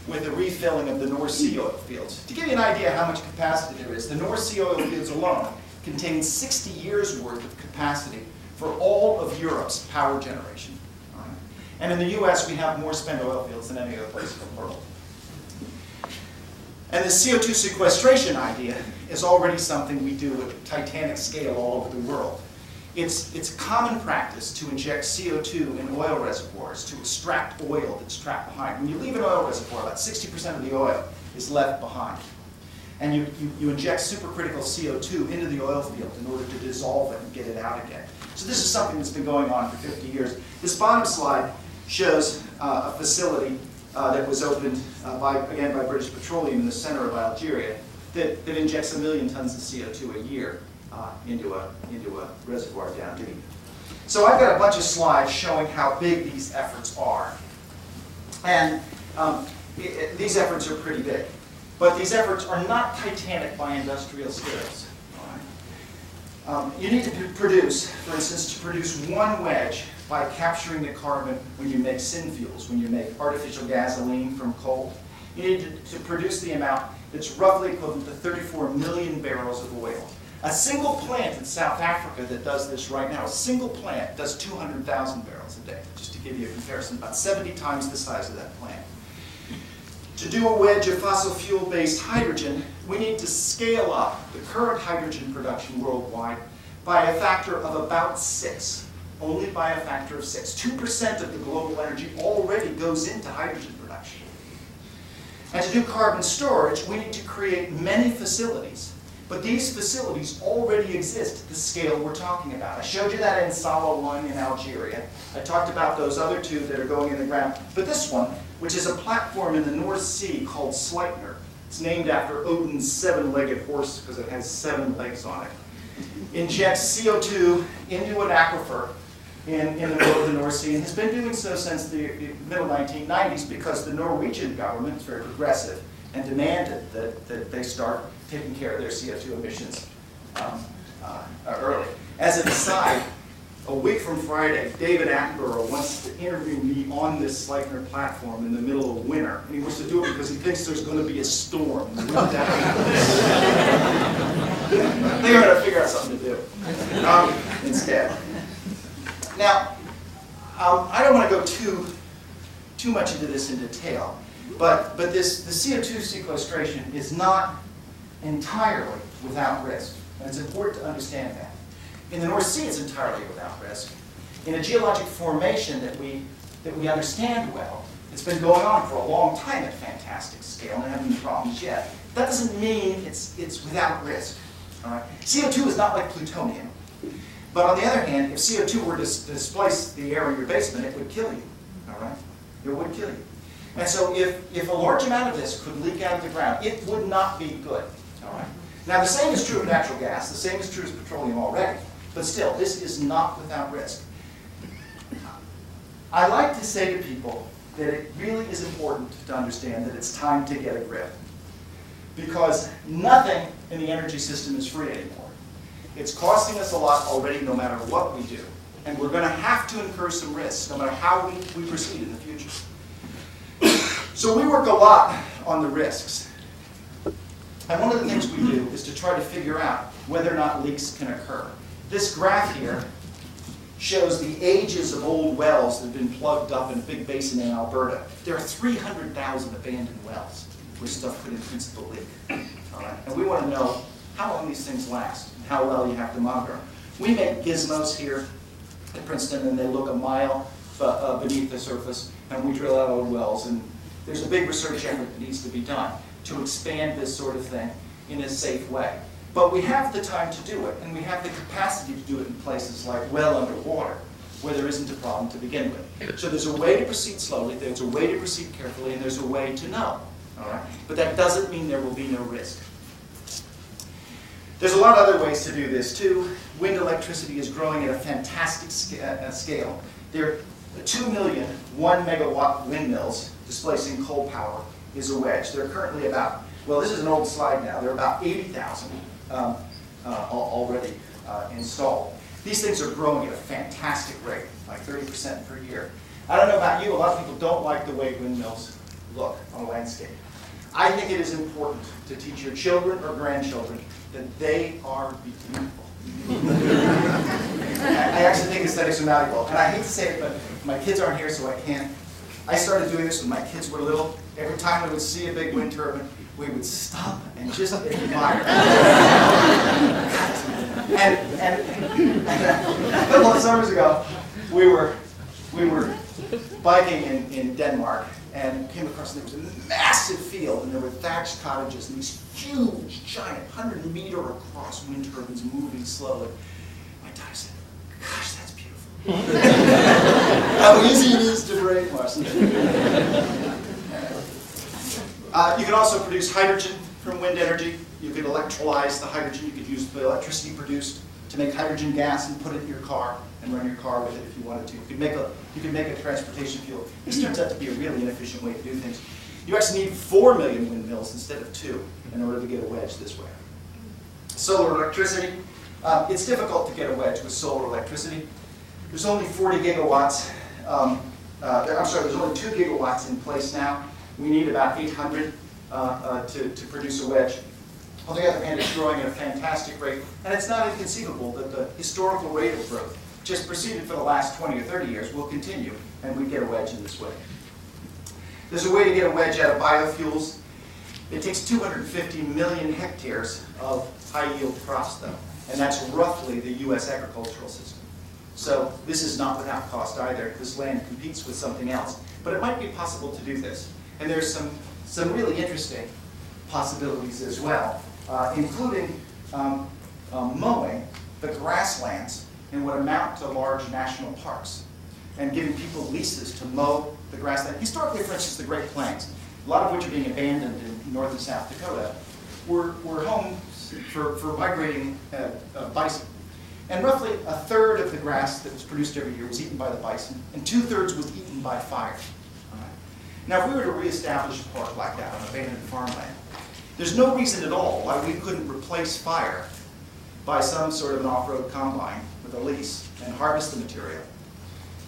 with the refilling of the North Sea oil fields. To give you an idea how much capacity there is, the North Sea oil fields alone contain 60 years' worth of capacity for all of Europe's power generation. All right? And in the US, we have more spent oil fields than any other place in the world. And the CO2 sequestration idea is already something we do at titanic scale all over the world. It's common practice to inject CO2 in oil reservoirs to extract oil that's trapped behind. When you leave an oil reservoir, about 60% of the oil is left behind. And you inject supercritical CO2 into the oil field in order to dissolve it and get it out again. So this is something that's been going on for 50 years. This bottom slide shows a facility that was opened, again, by British Petroleum in the center of Algeria that injects 1 million tons of CO2 a year into a reservoir down deep. So I've got a bunch of slides showing how big these efforts are. And these efforts are pretty big. But these efforts are not titanic by industrial scales. All right? You need to produce, for instance, to produce one wedge by capturing the carbon when you make synfuels, when you make artificial gasoline from coal. You need to produce the amount that's roughly equivalent to 34 million barrels of oil. A single plant in South Africa that does this right now, a single plant does 200,000 barrels a day, just to give you a comparison, about 70 times the size of that plant. To do a wedge of fossil fuel-based hydrogen, we need to scale up the current hydrogen production worldwide by a factor of about 6, only by a factor of 6. 2% of the global energy already goes into hydrogen production. And to do carbon storage, we need to create many facilities. But these facilities already exist at the scale we're talking about. I showed you that in Sawa 1 in Algeria. I talked about those other two that are going in the ground. But this one, which is a platform in the North Sea called Sleipner, it's named after Odin's 7-legged horse because it has 7 legs on it, injects CO2 into an aquifer in the middle of the North Sea, and has been doing so since the middle 1990s because the Norwegian government is very progressive and demanded that they start taking care of their CO2 emissions early. As an aside, a week from Friday, David Attenborough wants to interview me on this Sleipner platform in the middle of winter. And he wants to do it because he thinks there's going to be a storm. I think I'm going to figure out something to do instead. Now, I don't want to go too much into this in detail, but the CO2 sequestration is not entirely without risk. And it's important to understand that. In the North Sea, it's entirely without risk. In a geologic formation that we understand well, it's been going on for a long time at fantastic scale and having problems yet. That doesn't mean it's without risk. All right? CO2 is not like plutonium. But on the other hand, if CO2 were to displace the air in your basement, it would kill you. All right? It would kill you. And so if a large amount of this could leak out of the ground, it would not be good. All right? Now, the same is true of natural gas. The same is true of petroleum already. But still, this is not without risk. I like to say to people that it really is important to understand that it's time to get a grip. Because nothing in the energy system is free anymore. It's costing us a lot already no matter what we do. And we're going to have to incur some risks, no matter how we proceed in the future. So we work a lot on the risks. And one of the things we do is to try to figure out whether or not leaks can occur. This graph here shows the ages of old wells that have been plugged up in a big basin in Alberta. There are 300,000 abandoned wells where stuff could in principle leak. All right? And we want to know how long these things last and how well you have to monitor them. We make gizmos here at Princeton, and they look a mile beneath the surface, and we drill out old wells. And there's a big research effort that needs to be done to expand this sort of thing in a safe way. But we have the time to do it, and we have the capacity to do it in places like well underwater, where there isn't a problem to begin with. So there's a way to proceed slowly, there's a way to proceed carefully, and there's a way to know. All right? But that doesn't mean there will be no risk. There's a lot of other ways to do this too. Wind electricity is growing at a fantastic scale. There are 2 million 1 megawatt windmills displacing coal power is a wedge. There are currently about, well, this is an old slide now, there are about 80,000 already installed. These things are growing at a fantastic rate, like 30% per year. I don't know about you, a lot of people don't like the way windmills look on a landscape. I think it is important to teach your children or grandchildren that they are beautiful. I actually think aesthetics are valuable. And I hate to say it, but my kids aren't here, so I can't. I started doing this when my kids were little. Every time we would see a big wind turbine, we would stop and just admire. and a couple of summers ago, we were biking in Denmark, and came across, and there was a massive field, and there were thatched cottages, and these huge, giant, 100-meter across wind turbines moving slowly. My daughter said, "Gosh, that's beautiful." How easy it is to brainwash them. You can also produce hydrogen from wind energy. You could electrolyze the hydrogen. You could use the electricity produced to make hydrogen gas and put it in your car and run your car with it if you wanted to. You could make a transportation fuel. This turns out to be a really inefficient way to do things. You actually need 4 million windmills instead of 2 in order to get a wedge this way. Solar electricity. It's difficult to get a wedge with solar electricity. There's only 40 gigawatts. There's only 2 gigawatts in place now. We need about 800 to produce a wedge. On the other hand, it's growing at a fantastic rate, and it's not inconceivable that the historical rate of growth, just proceeded for the last 20 or 30 years, will continue, and we get a wedge in this way. There's a way to get a wedge out of biofuels. It takes 250 million hectares of high-yield crops, though, and that's roughly the U.S. agricultural system. So this is not without cost either. This land competes with something else, but it might be possible to do this. And there's some really interesting possibilities as well, including mowing the grasslands in what amount to large national parks and giving people leases to mow the grassland. Historically, for instance, the Great Plains, a lot of which are being abandoned in North and South Dakota, were homes for migrating bison. And roughly a third of the grass that was produced every year was eaten by the bison, and 2/3 was eaten by fire. Now, if we were to reestablish a park like that on abandoned farmland, there's no reason at all why we couldn't replace fire by some sort of an off-road combine with a lease and harvest the material,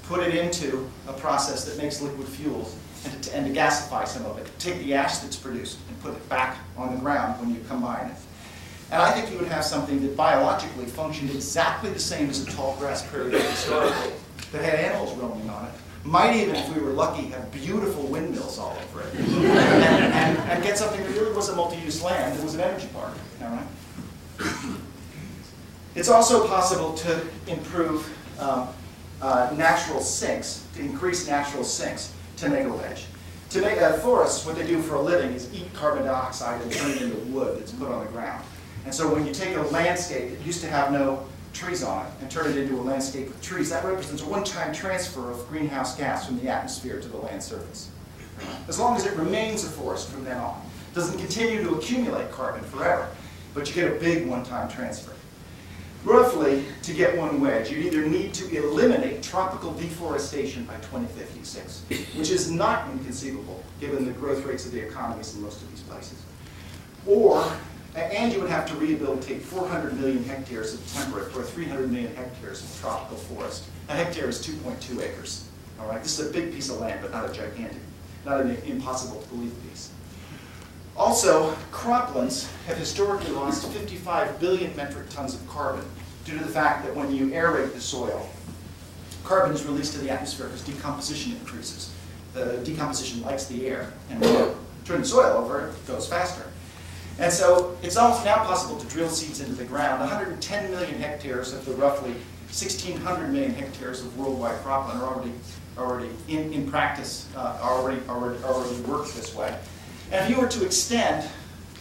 put it into a process that makes liquid fuels, and to gasify some of it. Take the ash that's produced and put it back on the ground when you combine it. And I think you would have something that biologically functioned exactly the same as a tall grass prairie did historically, that had animals roaming on it. Might even, if we were lucky, have beautiful windmills all over it. and get something that really was a multi-use land that was an energy park. All right? It's also possible to improve natural sinks, to increase natural sinks to make a wedge. To make forests, what they do for a living is eat carbon dioxide and turn it into wood that's put on the ground. And so when you take a landscape that used to have no trees on it and turn it into a landscape with trees, that represents a one-time transfer of greenhouse gas from the atmosphere to the land surface. As long as it remains a forest from then on. It doesn't continue to accumulate carbon forever, but you get a big one-time transfer. Roughly, to get one wedge, you either need to eliminate tropical deforestation by 2056, which is not inconceivable given the growth rates of the economies in most of these places, or And you would have to rehabilitate 400 million hectares of temperate or 300 million hectares of tropical forest. A hectare is 2.2 acres. All right, this is a big piece of land, but not a gigantic, not an impossible to believe piece. Also, croplands have historically lost 55 billion metric tons of carbon due to the fact that when you aerate the soil, carbon is released to the atmosphere because decomposition increases. The decomposition likes the air, and when you turn the soil over, it goes faster. And so it's also now possible to drill seeds into the ground. 110 million hectares of the roughly 1,600 million hectares of worldwide cropland are already in practice, already work this way. And if you were to extend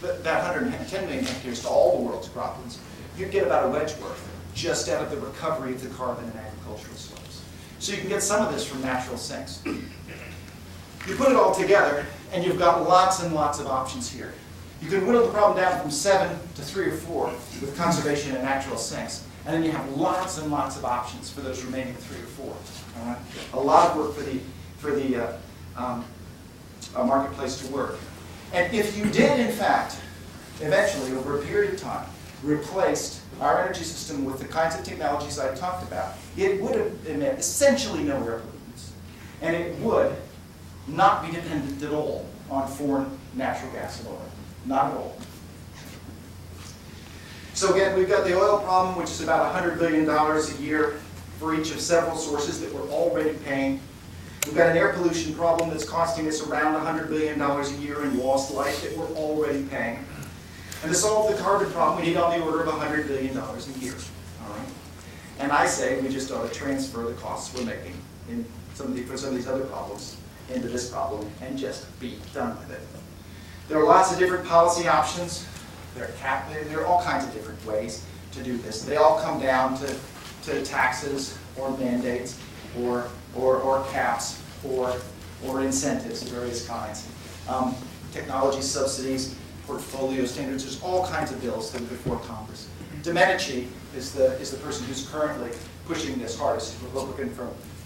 that 110 million hectares to all the world's croplands, you'd get about a wedge's worth just out of the recovery of the carbon in agricultural soils. So you can get some of this from natural sinks. You put it all together, and you've got lots and lots of options here. You can whittle the problem down from 7 to 3 or 4 with conservation and natural sinks. And then you have lots and lots of options for those remaining 3 or 4. All right? A lot of work for the marketplace to work. And if you did, in fact, eventually, over a period of time, replaced our energy system with the kinds of technologies I talked about, it would emit essentially no air pollutants. And it would not be dependent at all on foreign natural gas and oil. Not at all. So again, we've got the oil problem, which is about $100 billion a year for each of several sources that we're already paying. We've got an air pollution problem that's costing us around $100 billion a year in lost life that we're already paying. And to solve the carbon problem, we need on the order of $100 billion a year. All right? And I say we just ought to transfer the costs we're making in for some of these other problems into this problem and just be done with it. There are lots of different policy options. There are all kinds of different ways to do this. They all come down to taxes or mandates or caps or incentives of various kinds. Technology subsidies, portfolio standards, there's all kinds of bills that are before Congress. Domenici is the person who's currently pushing this hardest, a Republican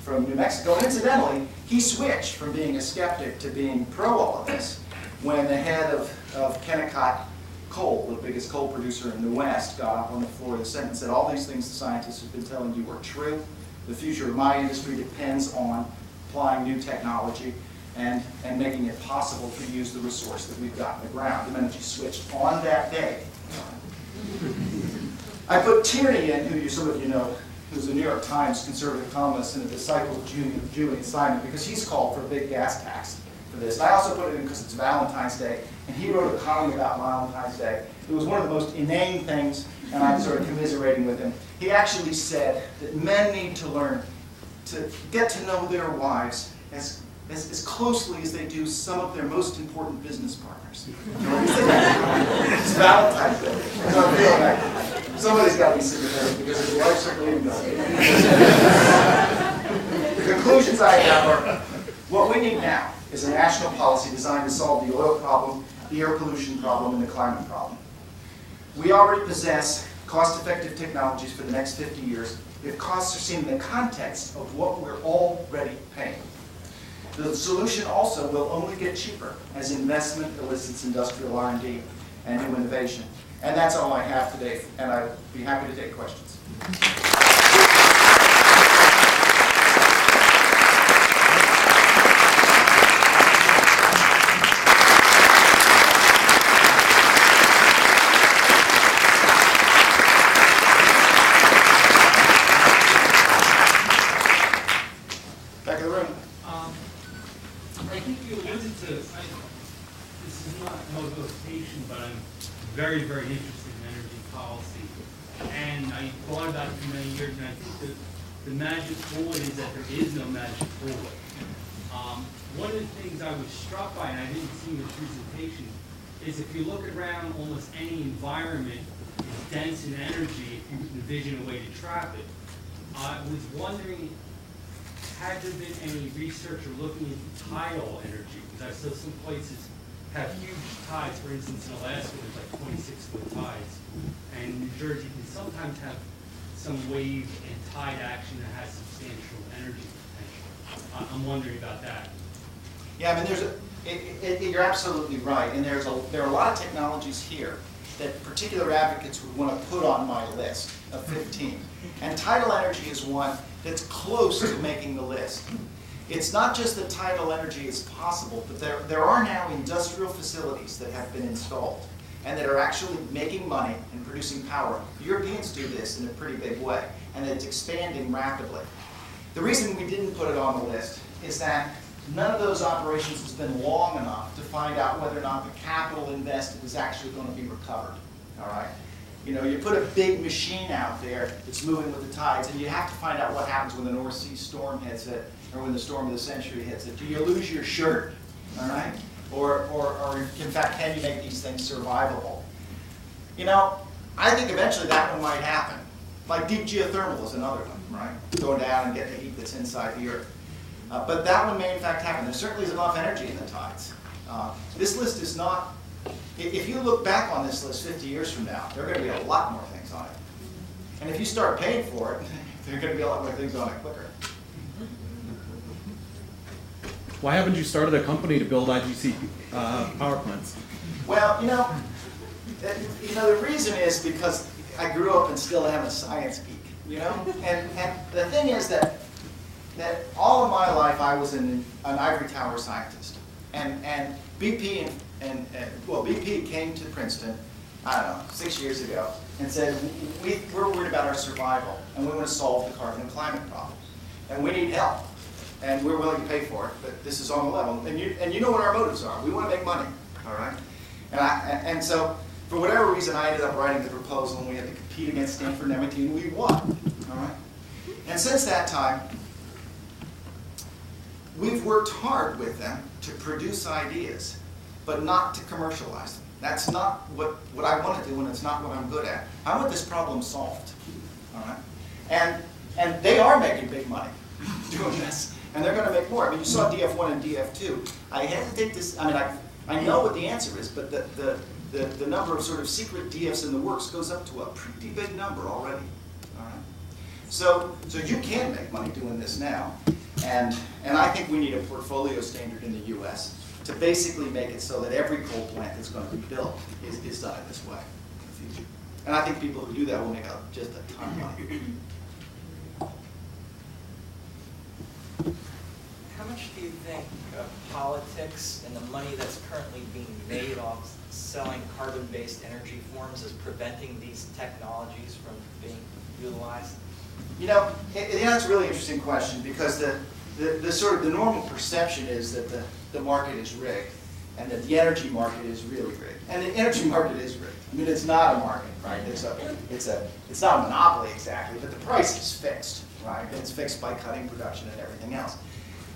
from New Mexico. And incidentally, he switched from being a skeptic to being pro all of this when the head of Kennecott Coal, the biggest coal producer in the West, got up on the floor of the Senate and said, all these things the scientists have been telling you are true. The future of my industry depends on applying new technology and making it possible to use the resource that we've got in the ground. Domenici switched on that day. I put Tierney in, who some of you know, who's a New York Times conservative columnist and a disciple of Julian Simon, because he's called for a big gas tax for this. I also put it in because it's Valentine's Day, and he wrote a column about Valentine's Day. It was one of the most inane things, and I'm sort of commiserating with him. He actually said that men need to learn to get to know their wives as closely as they do some of their most important business partners. It's Valentine's Day. So I feel like somebody's got to be sympathetic because his wife certainly isn't going. The conclusions I have are, what we need now is a national policy designed to solve the oil problem, the air pollution problem, and the climate problem. We already possess cost-effective technologies for the next 50 years if costs are seen in the context of what we're already paying. The solution also will only get cheaper as investment elicits industrial R&D and new innovation. And that's all I have today, and I'd be happy to take questions. Back of the room. I think you alluded to, this is not motivation, but I'm very, very interested in energy policy. And I thought about it for many years, and I think the magic bullet is that there is no magic bullet. One of the things I was struck by, and I didn't see in the presentation, is if you look around almost any environment is dense in energy, if you envision a way to trap it. I was wondering, had there been any research or looking into tidal energy? Because I saw some places have huge tides. For instance, in Alaska, there's like 26-foot tides. And New Jersey can sometimes have some wave and tide action that has substantial energy potential. I'm wondering about that. Yeah, I mean, you're absolutely right. And there are a lot of technologies here that particular advocates would want to put on my list of 15. And tidal energy is one that's close to making the list. It's not just that tidal energy is possible, but there are now industrial facilities that have been installed and that are actually making money and producing power. The Europeans do this in a pretty big way, and it's expanding rapidly. The reason we didn't put it on the list is that none of those operations has been long enough to find out whether or not the capital invested is actually going to be recovered. All right? You know, you put a big machine out there that's moving with the tides, and you have to find out what happens when the North Sea storm hits it, or when the storm of the century hits it. Do you lose your shirt? All right? Or in fact, can you make these things survivable? You know, I think eventually that one might happen. Like deep geothermal is another one, right? Going down and getting the heat that's inside the earth. But that one may in fact happen. There certainly is enough energy in the tides. This list is not, if you look back on this list 50 years from now, there are going to be a lot more things on it. And if you start paying for it, there are going to be a lot more things on it quicker. Why haven't you started a company to build IGC power plants? Well, you know, the reason is because I grew up and still am a science geek, you know? And the thing is that all of my life I was an ivory tower scientist. And BP BP came to Princeton, I don't know, 6 years ago, and said, we're worried about our survival, and we want to solve the carbon and climate problem. And we need help. And we're willing to pay for it, but this is on the level. And you know what our motives are. We want to make money, all right? And so, for whatever reason, I ended up writing the proposal, and we had to compete against Stanford and MIT, and we won, all right? And since that time, we've worked hard with them to produce ideas, but not to commercialize them. That's not what I want to do, and it's not what I'm good at. I want this problem solved, all right? And they are making big money doing this. And they're going to make more. I mean, you saw DF1 and DF2. I hesitate to, I mean, I know what the answer is, but the number of sort of secret DFs in the works goes up to a pretty big number already. All right. So you can make money doing this now, and I think we need a portfolio standard in the U.S. to basically make it so that every coal plant that's going to be built is done in this way in the future. And I think people who do that will make just a ton of money. How much do you think of politics and the money that's currently being made off selling carbon-based energy forms is preventing these technologies from being utilized? You know, that's a really interesting question, because the sort of the normal perception is that the market is rigged, and that the energy market is really rigged. And the energy market is rigged. I mean, it's not a market, right? It's not a monopoly exactly, but the price is fixed, right? It's fixed by cutting production and everything else.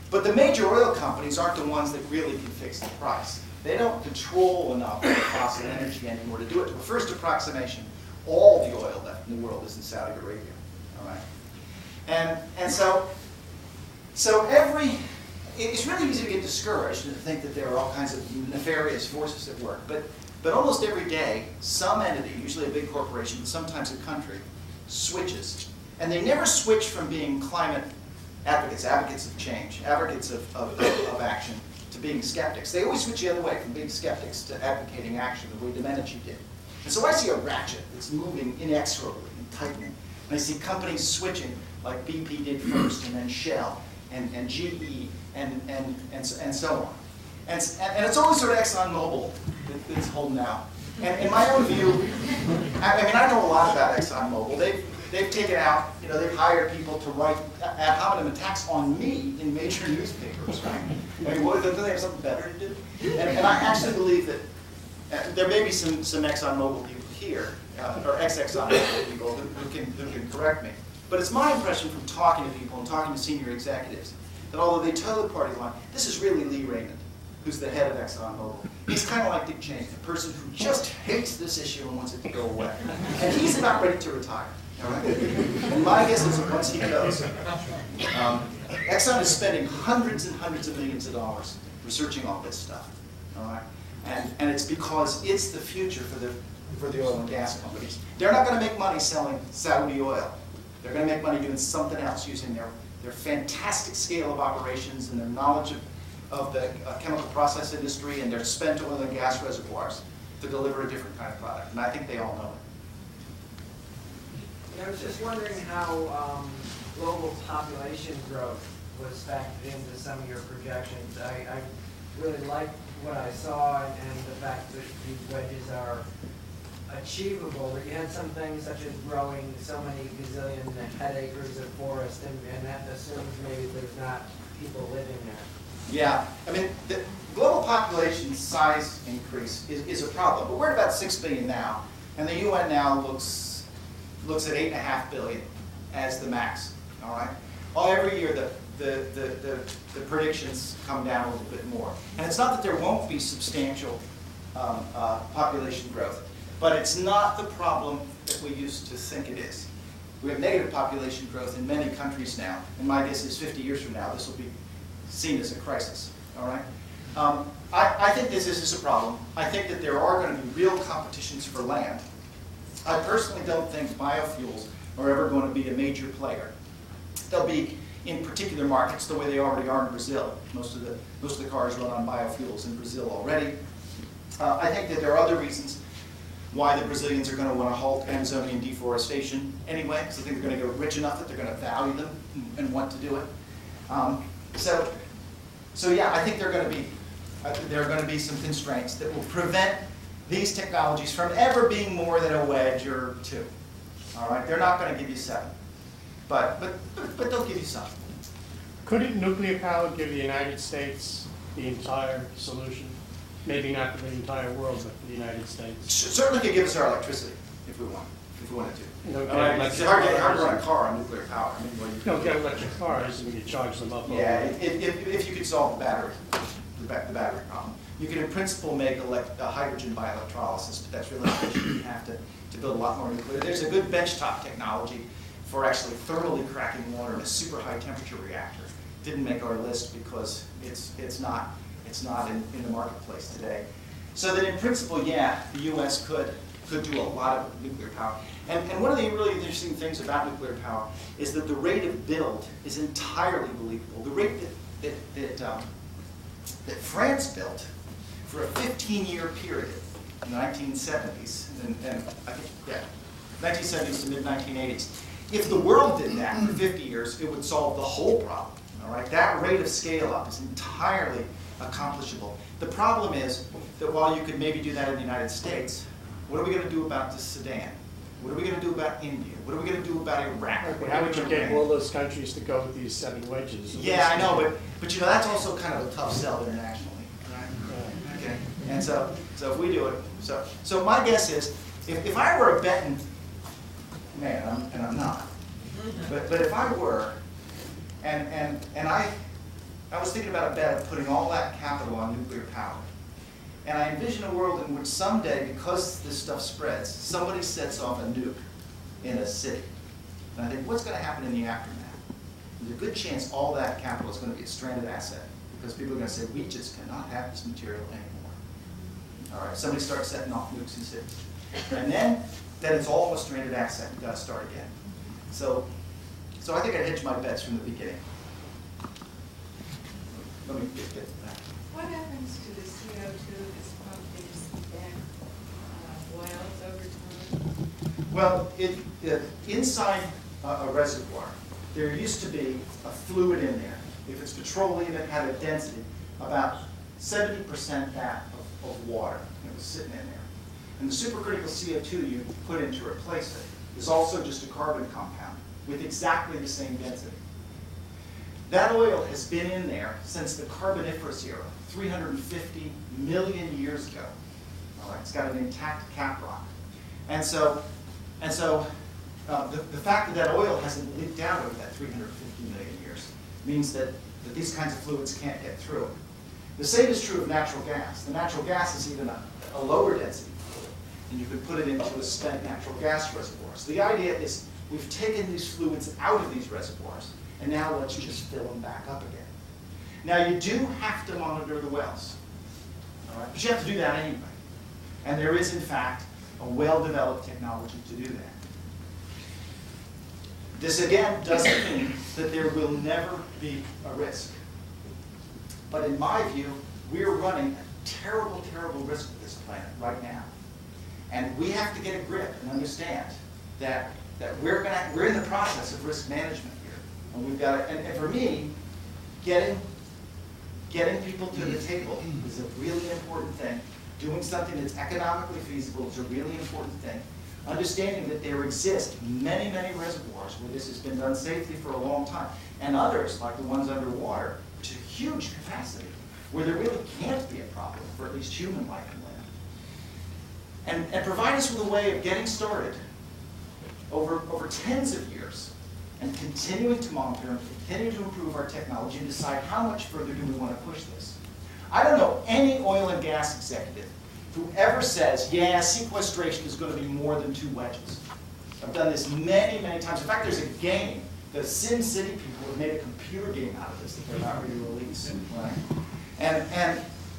But the major oil companies aren't the ones that really can fix the price. They don't control enough of fossil energy anymore to do it. To a first approximation, all the oil left in the world is in Saudi Arabia. All right, and so it's really easy to get discouraged and to think that there are all kinds of nefarious forces at work. But almost every day, some entity, usually a big corporation, but sometimes a country, switches, and they never switch from being climate advocates of change, advocates of action, to being skeptics. They always switch the other way, from being skeptics to advocating action, the way Domenici did. And so I see a ratchet that's moving inexorably and tightening. And I see companies switching, like BP did first, and then Shell, and GE, and so on. And it's always sort of ExxonMobil that's holding out. And in my own view, I mean, I know a lot about ExxonMobil. They've taken out, you know, they've hired people to write ad hominem attacks on me in major newspapers, right? I mean, don't they have something better to do? And I actually believe that there may be some ExxonMobil people here, or ex-ExxonMobil people who can correct me. But it's my impression from talking to people and talking to senior executives that although they toe the party line, this is really Lee Raymond, who's the head of ExxonMobil. He's kind of like Dick Cheney, the person who just hates this issue and wants it to go away. And he's about ready to retire. All right? And my guess is that once he goes, Exxon is spending hundreds and hundreds of millions of dollars researching all this stuff. All right? And it's because it's the future for the oil and gas companies. They're not going to make money selling Saudi oil. They're going to make money doing something else using their fantastic scale of operations and their knowledge of the chemical process industry and their spent oil and gas reservoirs. to deliver a different kind of product, and I think they all know it. I was just wondering how global population growth was factored into some of your projections. I really liked what I saw and the fact that these wedges are achievable, but you had some things such as growing so many gazillion acres of forest, and that assumes maybe there's not people living there. Yeah, I mean, the global population size increase is a problem, but we're at about 6 billion now, and the UN now looks at 8.5 billion as the max, all right? Well, every year the predictions come down a little bit more. And it's not that there won't be substantial population growth, but it's not the problem that we used to think it is. We have negative population growth in many countries now, and my guess is 50 years from now this will be seen as a crisis, all right? I think this is a problem. I think that there are going to be real competitions for land. I personally don't think biofuels are ever going to be a major player. They'll be in particular markets the way they already are in Brazil. Most of the cars run on biofuels in Brazil already. I think that there are other reasons why the Brazilians are going to want to halt Amazonian deforestation anyway, because I think they're going to get rich enough that they're going to value them and want to do it. So yeah, I think there are going to be some constraints that will prevent these technologies from ever being more than a wedge or two. All right, they're not going to give you 7, but they'll give you some. Couldn't nuclear power give the United States the entire solution? Maybe not for the entire world, but for the United States. Certainly could give us our electricity if we wanted to. Okay, All right, it's hard to run a car on nuclear power. I mean, well, you Don't get electric cars and you charge them up. Yeah, if you could solve the battery problem. You can in principle make hydrogen by electrolysis, but that's really efficient. You have to build a lot more nuclear. There's a good benchtop technology for actually thermally cracking water in a super high temperature reactor. Didn't make our list because it's not in the marketplace today. So that in principle, yeah, the U.S. could do a lot of nuclear power. And one of the really interesting things about nuclear power is that the rate of build is entirely believable. The rate that France built for a 15-year period in the 1970s, and I think, yeah, 1970s to mid-1980s. If the world did that for 50 years, it would solve the whole problem. All right, that rate of scale-up is entirely accomplishable. The problem is that while you could maybe do that in the United States, what are we going to do about the Sudan? What are we going to do about India? What are we going to do about Iraq? But how would you get all those countries to go with these 7 wedges? Yeah, I know, but you know that's also kind of a tough sell internationally, right? Okay, and so if we do it, so my guess is if I were a betting man, and I'm not, but if I were, and I was thinking about a bet of putting all that capital on nuclear power. And I envision a world in which someday, because this stuff spreads, somebody sets off a nuke in a city. And I think, what's going to happen in the aftermath? There's a good chance all that capital is going to be a stranded asset, because people are going to say, we just cannot have this material anymore. All right, somebody starts setting off nukes in cities. And then it's all a stranded asset. We've got to start again. So I think I hedged my bets from the beginning. Let me get that. What happens to the CO2 that's pumped into back wells over time? Well, inside a reservoir, there used to be a fluid in there. If it's petroleum, it had a density about 70% that of water. It was sitting in there. And the supercritical CO2 you put in to replace it is also just a carbon compound with exactly the same density. That oil has been in there since the Carboniferous era, 350 million years ago. All right, it's got an intact cap rock. And so the fact that oil hasn't leaked out over that 350 million years means that these kinds of fluids can't get through it. The same is true of natural gas. The natural gas is even a lower density fluid, and you can put it into a spent natural gas reservoir. So the idea is we've taken these fluids out of these reservoirs, and now let's just fill them back up again. Now you do have to monitor the wells, all right? But you have to do that anyway. And there is, in fact, a well-developed technology to do that. This, again, doesn't mean that there will never be a risk. But in my view, we're running terrible, terrible risk to this planet right now. And we have to get a grip and understand that we're in the process of risk management here. And we've got to, and for me, getting people to the table is a really important thing. Doing something that's economically feasible is a really important thing. Understanding that there exist many, many reservoirs where this has been done safely for a long time, and others, like the ones underwater, which is huge capacity, where there really can't be a problem for at least human life and land. And provide us with a way of getting started over tens of years and continuing to monitor and continue to improve our technology and decide how much further do we want to push this. I don't know any oil and gas executive who ever says, yeah, sequestration is going to be more than 2 wedges. I've done this many, many times. In fact, there's a game. The Sim City people have made a computer game out of this that they're not ready to release. Right?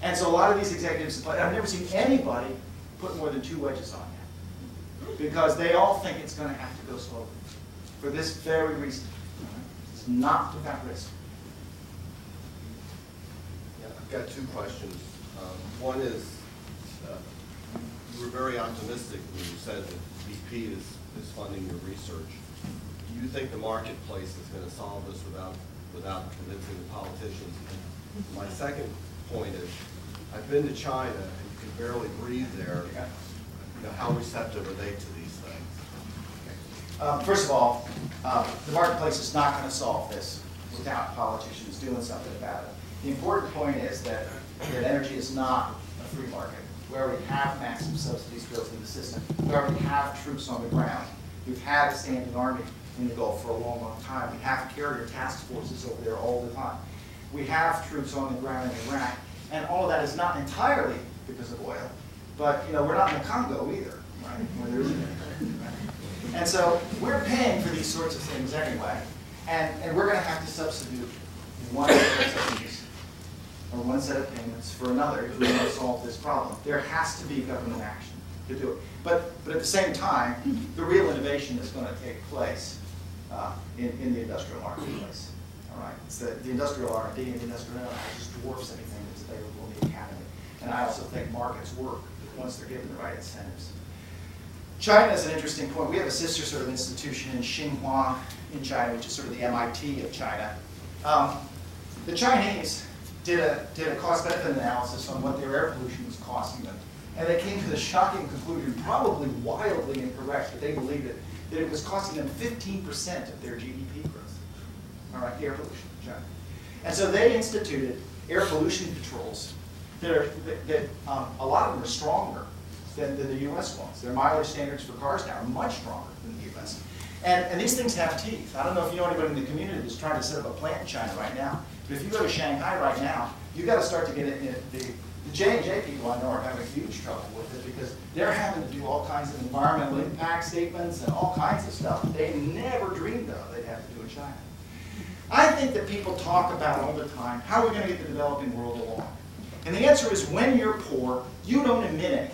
And so a lot of these executives, I've never seen anybody put more than 2 wedges on yet, because they all think it's going to have to go slowly for this very reason. It's not without risk. Yeah, I've got 2 questions. One is, you were very optimistic when you said that BP is funding your research. Do you think the marketplace is going to solve this without convincing the politicians? And my second point is, I've been to China and you can barely breathe there. You know, how receptive are they to these things? First of all, the marketplace is not going to solve this without politicians doing something about it. The important point is that energy is not a free market. We already have massive subsidies built into the system. We already have troops on the ground. We've had a standing army in the Gulf for a long, long time. We have carrier task forces over there all the time. We have troops on the ground in Iraq, and all of that is not entirely because of oil, but we're not in the Congo either, right? Where there isn't anything, right? And so we're paying for these sorts of things anyway, and we're going to have to substitute one set of subsidies or one set of payments for another if we want to solve this problem. There has to be government action to do it. But at the same time, the real innovation is going to take place in the industrial marketplace. All right, it's the industrial R&D and the industrial analysis just dwarfs anything that's available in the academy. And I also think markets work once they're given the right incentives. China is an interesting point. We have a sister sort of institution in Tsinghua in China, which is sort of the MIT of China. The Chinese did a cost-benefit analysis on what their air pollution was costing them. And they came to the shocking conclusion, probably wildly incorrect, but they believed it, that it was costing them 15% of their GDP growth. All right, air pollution in China. And so they instituted air pollution controls that a lot of them are stronger than the U.S. ones. Their mileage standards for cars now are much stronger than the U.S. And these things have teeth. I don't know if you know anybody in the community that's trying to set up a plant in China right now, but if you go to Shanghai right now, you've got to start to get it in the J&J people I know are having huge trouble with it because they're having to do all kinds of environmental impact statements and all kinds of stuff that they never dreamed of they'd have to do in China. I think that people talk about all the time, how are we going to get the developing world along? And the answer is when you're poor, you don't emit anything.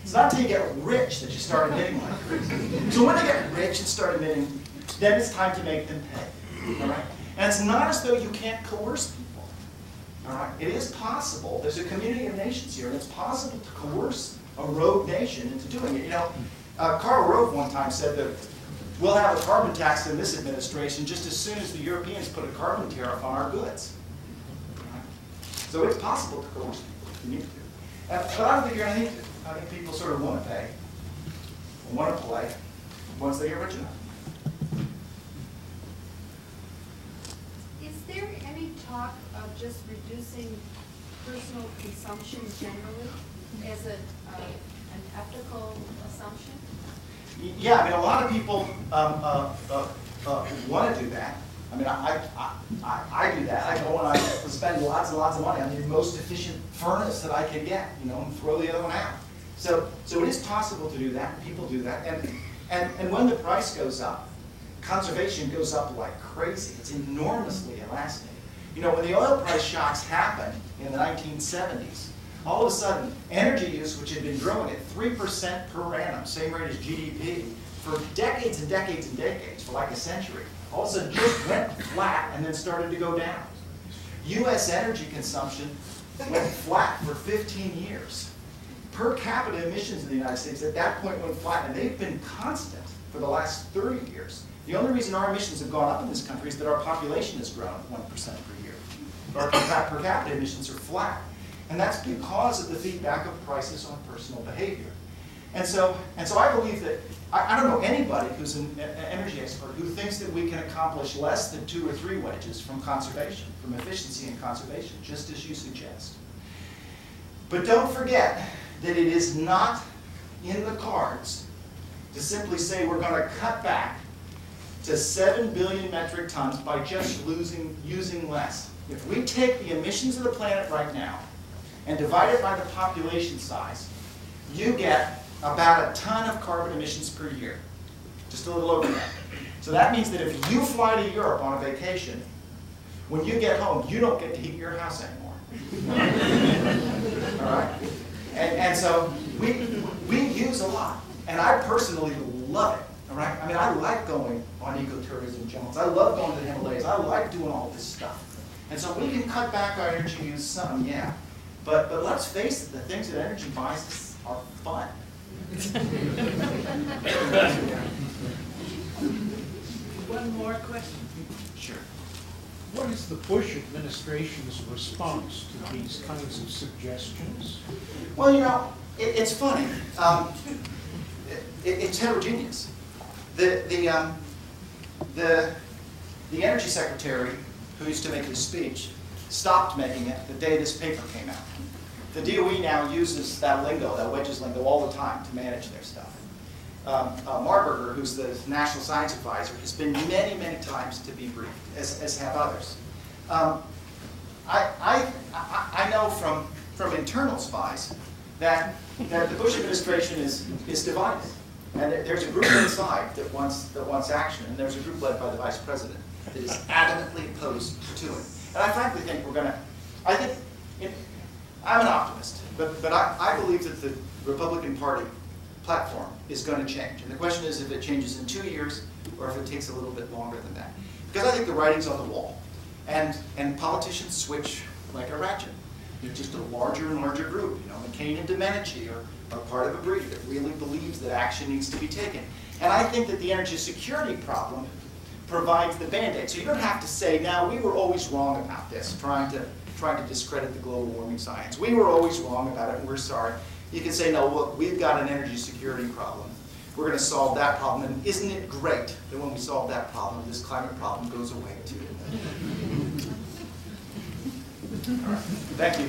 It's not until you get rich that you start emitting like crazy. So when they get rich and start emitting, then it's time to make them pay. All right? And it's not as though you can't coerce people. All right? It is possible. There's a community of nations here, and it's possible to coerce a rogue nation into doing it. Karl Rove one time said that we'll have a carbon tax in this administration just as soon as the Europeans put a carbon tariff on our goods. All right? So it's possible to coerce people if you need to. But I don't think you're going to need to. I think people sort of want to pay, want to play, once they get rich enough. Is there any talk of just reducing personal consumption generally as an ethical assumption? Yeah, I mean, a lot of people want to do that. I mean, I do that. I go and I spend lots and lots of money on the most efficient furnace that I can get, and throw the other one out. So it is possible to do that. People do that. And when the price goes up, conservation goes up like crazy. It's enormously elastic. When the oil price shocks happened in the 1970s, all of a sudden, energy use, which had been growing at 3% per annum, same rate as GDP, for decades and decades and decades, for like a century, all of a sudden just went flat and then started to go down. U.S. energy consumption went flat for 15 years. Per capita emissions in the United States at that point went flat, and they've been constant for the last 30 years. The only reason our emissions have gone up in this country is that our population has grown 1% per year. Our per capita emissions are flat. And that's because of the feedback of prices on personal behavior. And so I believe that, I don't know anybody who's an energy expert who thinks that we can accomplish less than 2 or 3 wedges from conservation, from efficiency and conservation, just as you suggest. But don't forget that it is not in the cards to simply say we're going to cut back to 7 billion metric tons by just using less. If we take the emissions of the planet right now and divide it by the population size, you get about a ton of carbon emissions per year, just a little over that. So that means that if you fly to Europe on a vacation, when you get home, you don't get to heat your house anymore. All right? And so we use a lot, and I personally love it. All right? I mean, I like going on ecotourism channels. I love going to the Himalayas. I like doing all this stuff. And so we can cut back our energy use some, yeah. But let's face it, the things that energy buys us are fun. One more question. Sure. What is the Bush administration's response to these kinds of suggestions? Well, you know, it's funny. It's heterogeneous. The energy secretary who used to make his speech stopped making it the day this paper came out. The DOE now uses that lingo, that wedges lingo, all the time to manage their stuff. Marburger, who's the National Science Advisor, has been many, many times to be briefed, as have others. I know from internal spies that the Bush administration is divided. And there's a group inside that wants action, and there's a group led by the Vice President that is adamantly opposed to it. And I frankly think I'm an optimist, but I believe that the Republican Party platform is going to change. And the question is if it changes in 2 years or if it takes a little bit longer than that. Because I think the writing's on the wall. And politicians switch like a ratchet. They're just a larger and larger group. You know, McCain and Domenici are part of a breed that really believes that action needs to be taken. And I think that the energy security problem provides the Band-Aid. So you don't have to say, now, we were always wrong about this, trying to discredit the global warming science. We were always wrong about it, and we're sorry. You can say, no, look, we've got an energy security problem. We're going to solve that problem. And isn't it great that when we solve that problem, this climate problem goes away too? All right. Thank you.